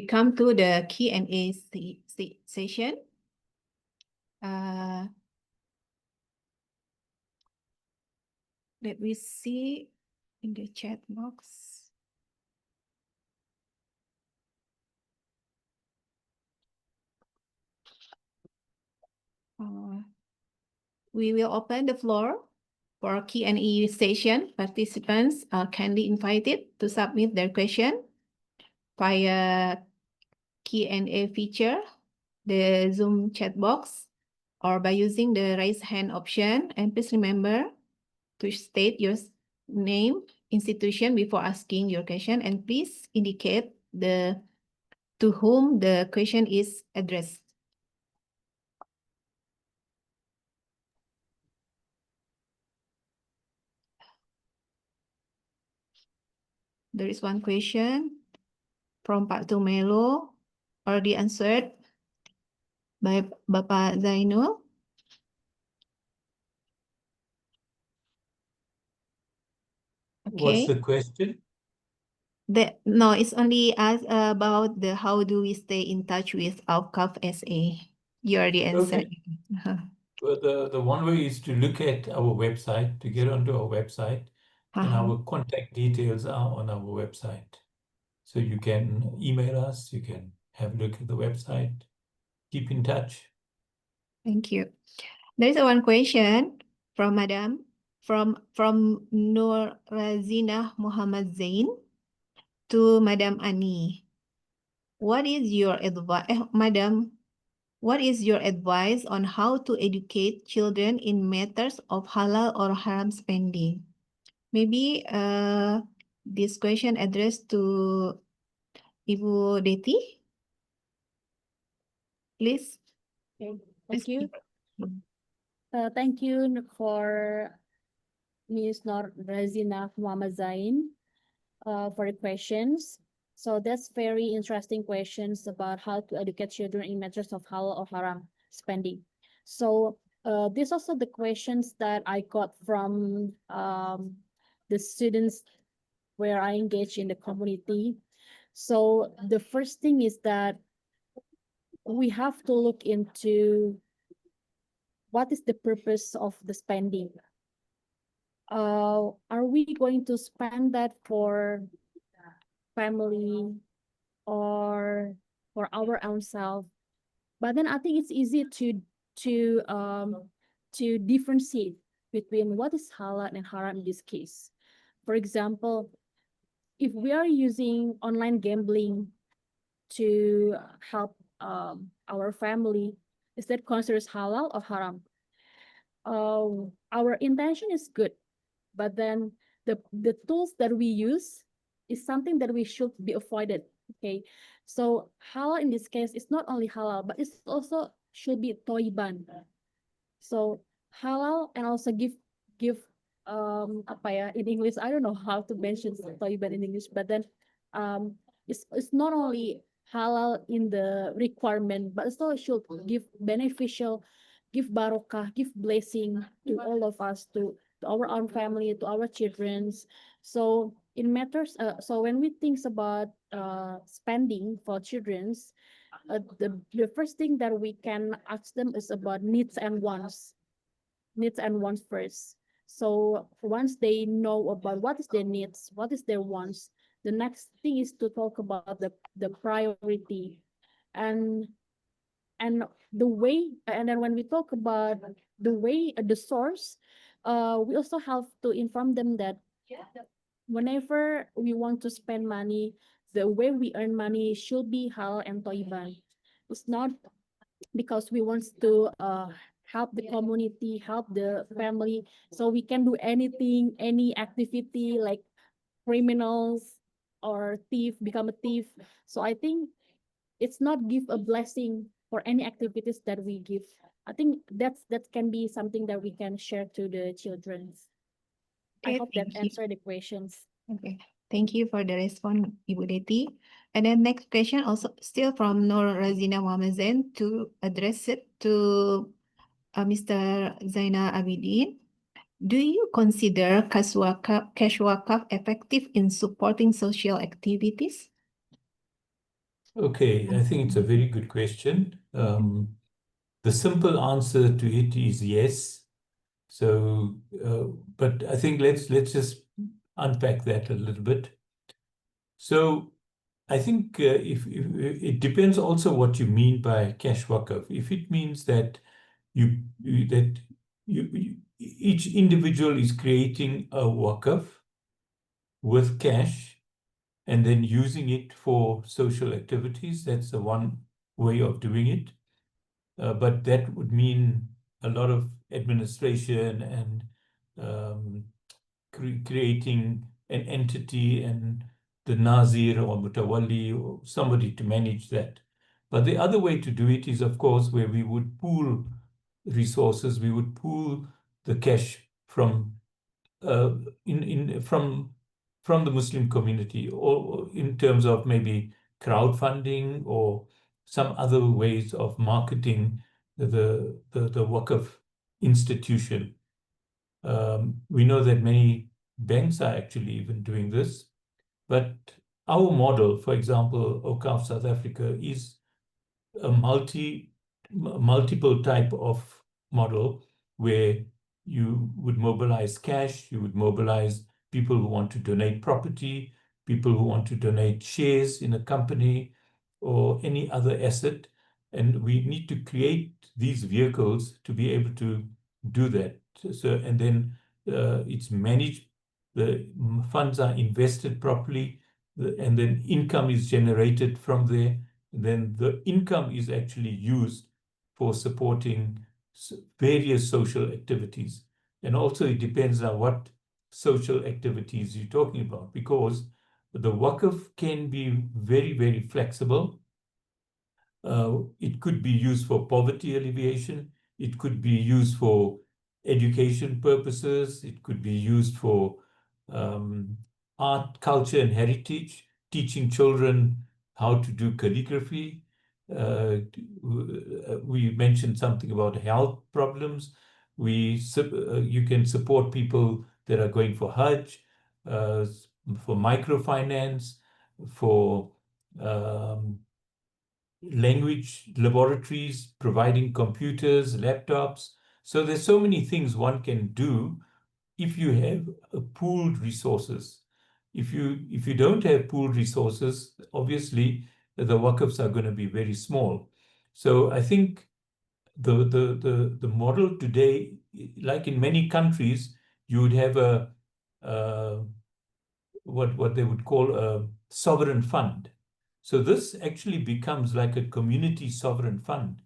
come to the Q&A session. Let me see in the chat box. We will open the floor for Q&A session. Participants are kindly invited to submit their question via Q&A feature, the Zoom chat box, or by using the raise hand option. And please remember to state your name, institution before asking your question, and please indicate to whom the question is addressed. There is one question from Pak Tumelo, already answered by Bapak Zeinoul. What's Okay. the question? No, it's only about how do we stay in touch with AWQAF SA. You already answered. Okay. Well, the one way is to look at our website, to get onto our website, and our contact details are on our website. So you can email us, you can have a look at the website, keep in touch. Thank you. There is one question from Madam, from Nurfadilah Muhammad Zain to Madam Ani. What is your advice, Madam? What is your advice on how to educate children in matters of halal or haram spending? Maybe this question addressed to Ibu Dety. Please. Okay, thank you. Thank you for Ms. Nurfadilah Muhammad Zain for the questions. So that's very interesting questions about how to educate children in matters of halal or haram spending. So these also the questions that I got from the students where I engage in the community. So the first thing is that we have to look into what is the purpose of the spending. Are we going to spend that for family or for our own self? But then I think it's easy to differentiate between what is halal and haram in this case. For example, if we are using online gambling to help our family, is that considered halal or haram? Our intention is good, but then the tools that we use is something that we should be avoided. Okay, so halal in this case is not only halal, but it's also should be toiban. So halal and also give apa ya in English, I don't know how to mention toiban in English, but then it's not only halal in the requirement, but also should give beneficial, give barakah, give blessing to all of us, to our own family, to our children's. So it matters. So when we think about spending for children's, the first thing that we can ask them is about needs and wants. Needs and wants first. So once they know about what is their needs, what is their wants, the next thing is to talk about the priority and the way. And then when we talk about the way, the source, we also have to inform them that whenever we want to spend money, the way we earn money should be halal and toiban. It's not because we want to help the community, help the family. So we can do anything, any activity like criminals or thief, become a thief. So I think it's not give a blessing for any activities that we give. I think that can be something that we can share to the children. I Okay, hope that thank you. answered the questions. Okay, thank you for the response, Ibu Dety. And then next question also still from Nur Razina Muhammad Zain to address it to Mr. Zainal Abedien. Do you consider cash waqf effective in supporting social activities? Okay, I think it's a very good question. The simple answer to it is yes. So, but I think let's just unpack that a little bit. So, I think if it depends also what you mean by cash waqf. If it means that each individual is creating a waqf with cash and then using it for social activities, that's the one way of doing it. But that would mean a lot of administration and creating an entity and the Nazir or Mutawalli or somebody to manage that. But the other way to do it is, of course, where we would pool resources, we would pool the cash from from the Muslim community, or in terms of maybe crowdfunding or some other ways of marketing the waqf institution. We know that many banks are actually even doing this, but our model, for example, AWQAF South Africa, is a multiple type of model where you would mobilize cash, you would mobilize people who want to donate property, people who want to donate shares in a company or any other asset. And we need to create these vehicles to be able to do that. So, and then it's managed, the funds are invested properly, and then income is generated from there. Then the income is actually used for supporting various social activities. And also it depends on what social activities you're talking about, because the waqf can be very, very flexible. It could be used for poverty alleviation. It could be used for education purposes. It could be used for art, culture, and heritage, teaching children how to do calligraphy. We mentioned something about health problems. You can support people that are going for Hajj, for microfinance, for language laboratories, providing computers, laptops. So there's so many things one can do if you have pooled resources. If you don't have pooled resources, obviously the waqfs are going to be very small. So I think the model today, like in many countries, you would have what they would call a sovereign fund. So this actually becomes like a community sovereign fund,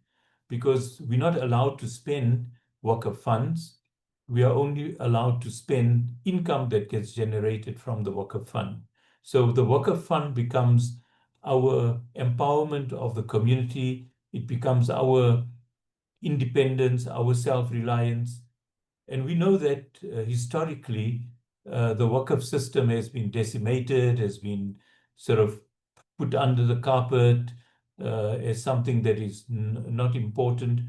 because we're not allowed to spend waqf funds. We are only allowed to spend income that gets generated from the waqf fund. So the waqf fund becomes our empowerment of the community. It becomes our independence, our self-reliance. And we know that historically, the waqf system has been decimated, has been sort of put under the carpet as something that is not important.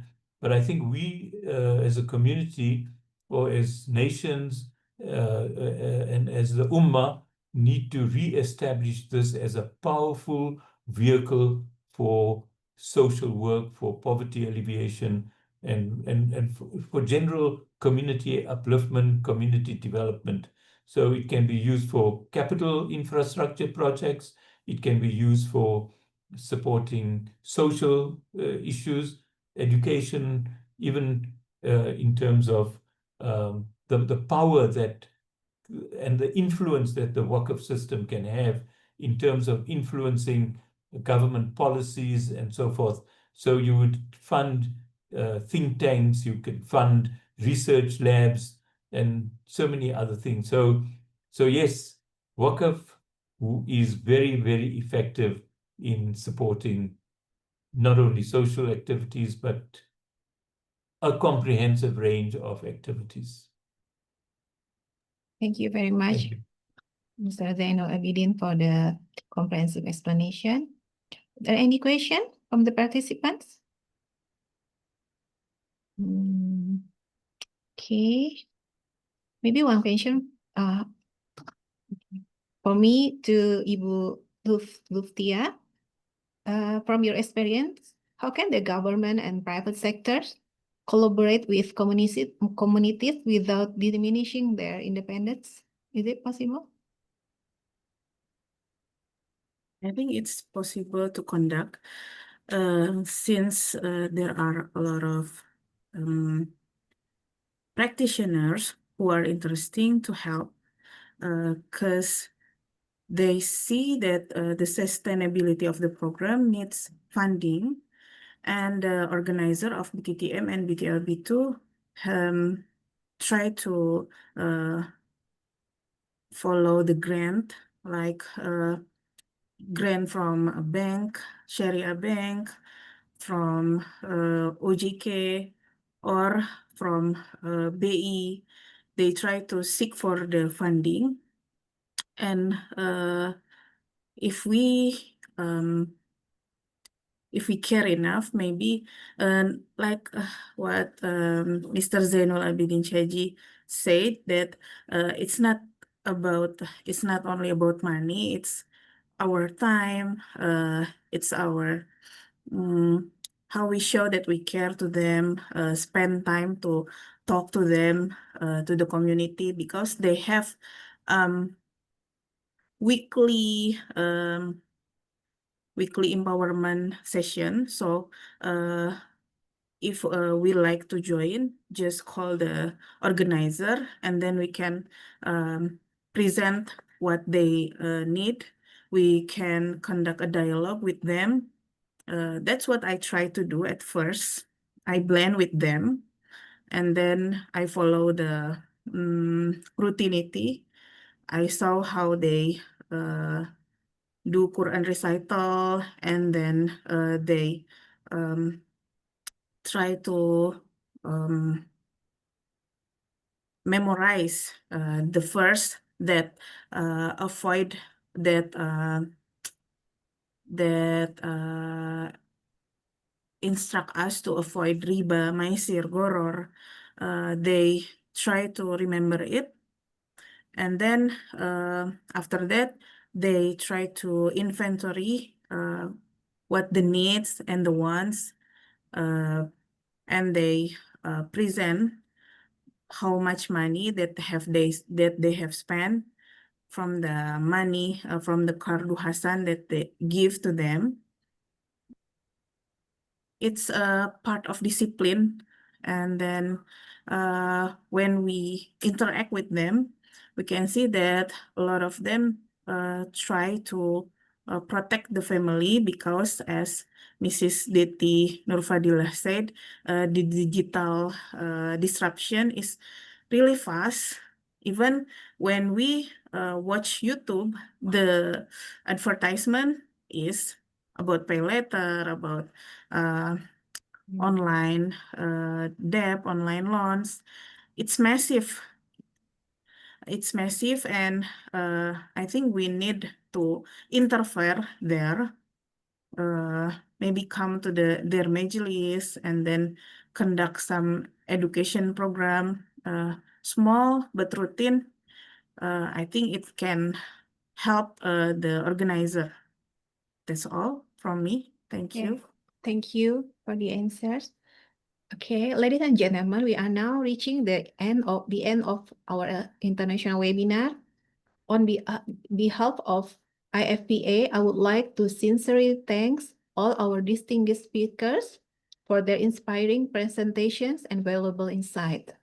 But I think we, as a community or as nations and as the Ummah, need to re-establish this as a powerful vehicle for social work, for poverty alleviation, and for general community upliftment, community development. So it can be used for capital infrastructure projects. It can be used for supporting social issues, education, even in terms of the power that and the influence that the waqf system can have in terms of influencing government policies and so forth. So you would fund think tanks, you could fund research labs, and so many other things. So yes, waqf is very, very effective in supporting not only social activities, but a comprehensive range of activities. Thank you very much, Thank you. Mr. Zeinoul Abedien, for the comprehensive explanation. Are there any question from the participants? Okay, maybe one question for me to Ibu Lufthia. From your experience, how can the government and private sectors collaborate with communities without diminishing their independence? Is it possible? I think it's possible to conduct since there are a lot of practitioners who are interesting to help because they see that the sustainability of the program needs funding, and the organizer of BTTM and BTLB2 try to follow the grant, like grant from a bank, Sharia bank, from OJK, or from BI. They try to seek for the funding. And if we care enough, maybe like what Mr. Zeinoul Abedien Cajee said, that it's not only about money, it's our time, it's our how we show that we care to them, spend time to talk to them, to the community, because they have weekly empowerment session. So if we like to join, just call the organizer, and then we can present what they need. We can conduct a dialogue with them. That's what I try to do at first. I blend with them, and then I follow the routinity. I saw how they do Quran recital, and then they try to memorize the verse that avoid that instruct us to avoid riba, maisir, goror. They try to remember it, and then after that they try to inventory what the needs and the wants, and they present how much money that they have spent from the money from the Kardu Hasan that they give to them. It's a part of discipline, and then when we interact with them, we can see that a lot of them try to protect the family, because as Mrs. Dety Nurfadilah said, the digital disruption is really fast. Even when we watch YouTube, the advertisement is about pay later, about online debt, online loans. It's massive. It's massive, and I think we need to interfere there. Maybe come to their majlis and then conduct some education program, small but routine. I think it can help the organizer. That's all from me. Thank you. Thank you for the answers. Okay, ladies and gentlemen, we are now reaching the end of our international webinar. On behalf of IFPA, I would like to sincerely thank all our distinguished speakers for their inspiring presentations and valuable insight.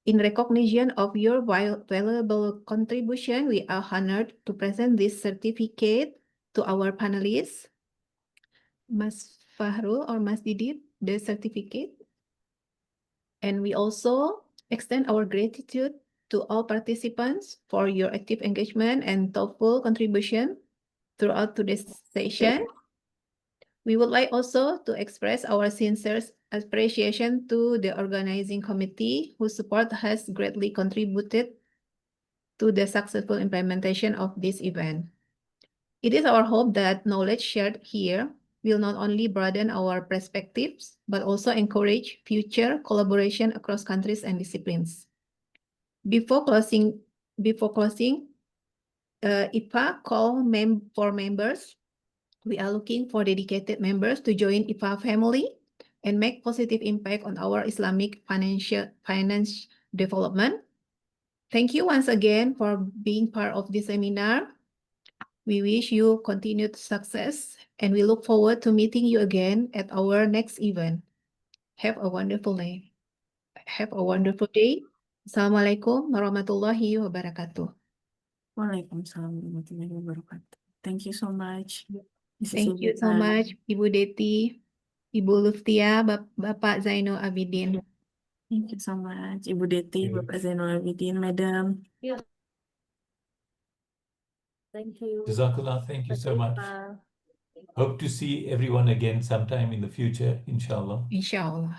In recognition of your valuable contribution, we are honored to present this certificate to our panelists. Mas Fahrul or Mas Didit, the certificate. And we also extend our gratitude to all participants for your active engagement and thoughtful contribution throughout today's session. We would like also to express our sincere appreciation to the organizing committee whose support has greatly contributed to the successful implementation of this event. It is our hope that knowledge shared here will not only broaden our perspectives, but also encourage future collaboration across countries and disciplines. Before closing, IPA call for members. We are looking for dedicated members to join IPA family and make positive impact on our Islamic finance development. Thank you once again for being part of this seminar. We wish you continued success, and we look forward to meeting you again at our next event. Have a wonderful day. Assalamualaikum warahmatullahi wabarakatuh. Waalaikumsalam warahmatullahi wabarakatuh. Thank you so much. Thank you so much, Ibu Dety, Ibu Lufthia, Bapak Zeinoul Abedien. Thank you so much, Ibu Dety, Bapak Zeinoul Abedien, Madam. Thank you. Jazakallah, thank you so much. Hope to see everyone again sometime in the future, inshallah. Inshallah.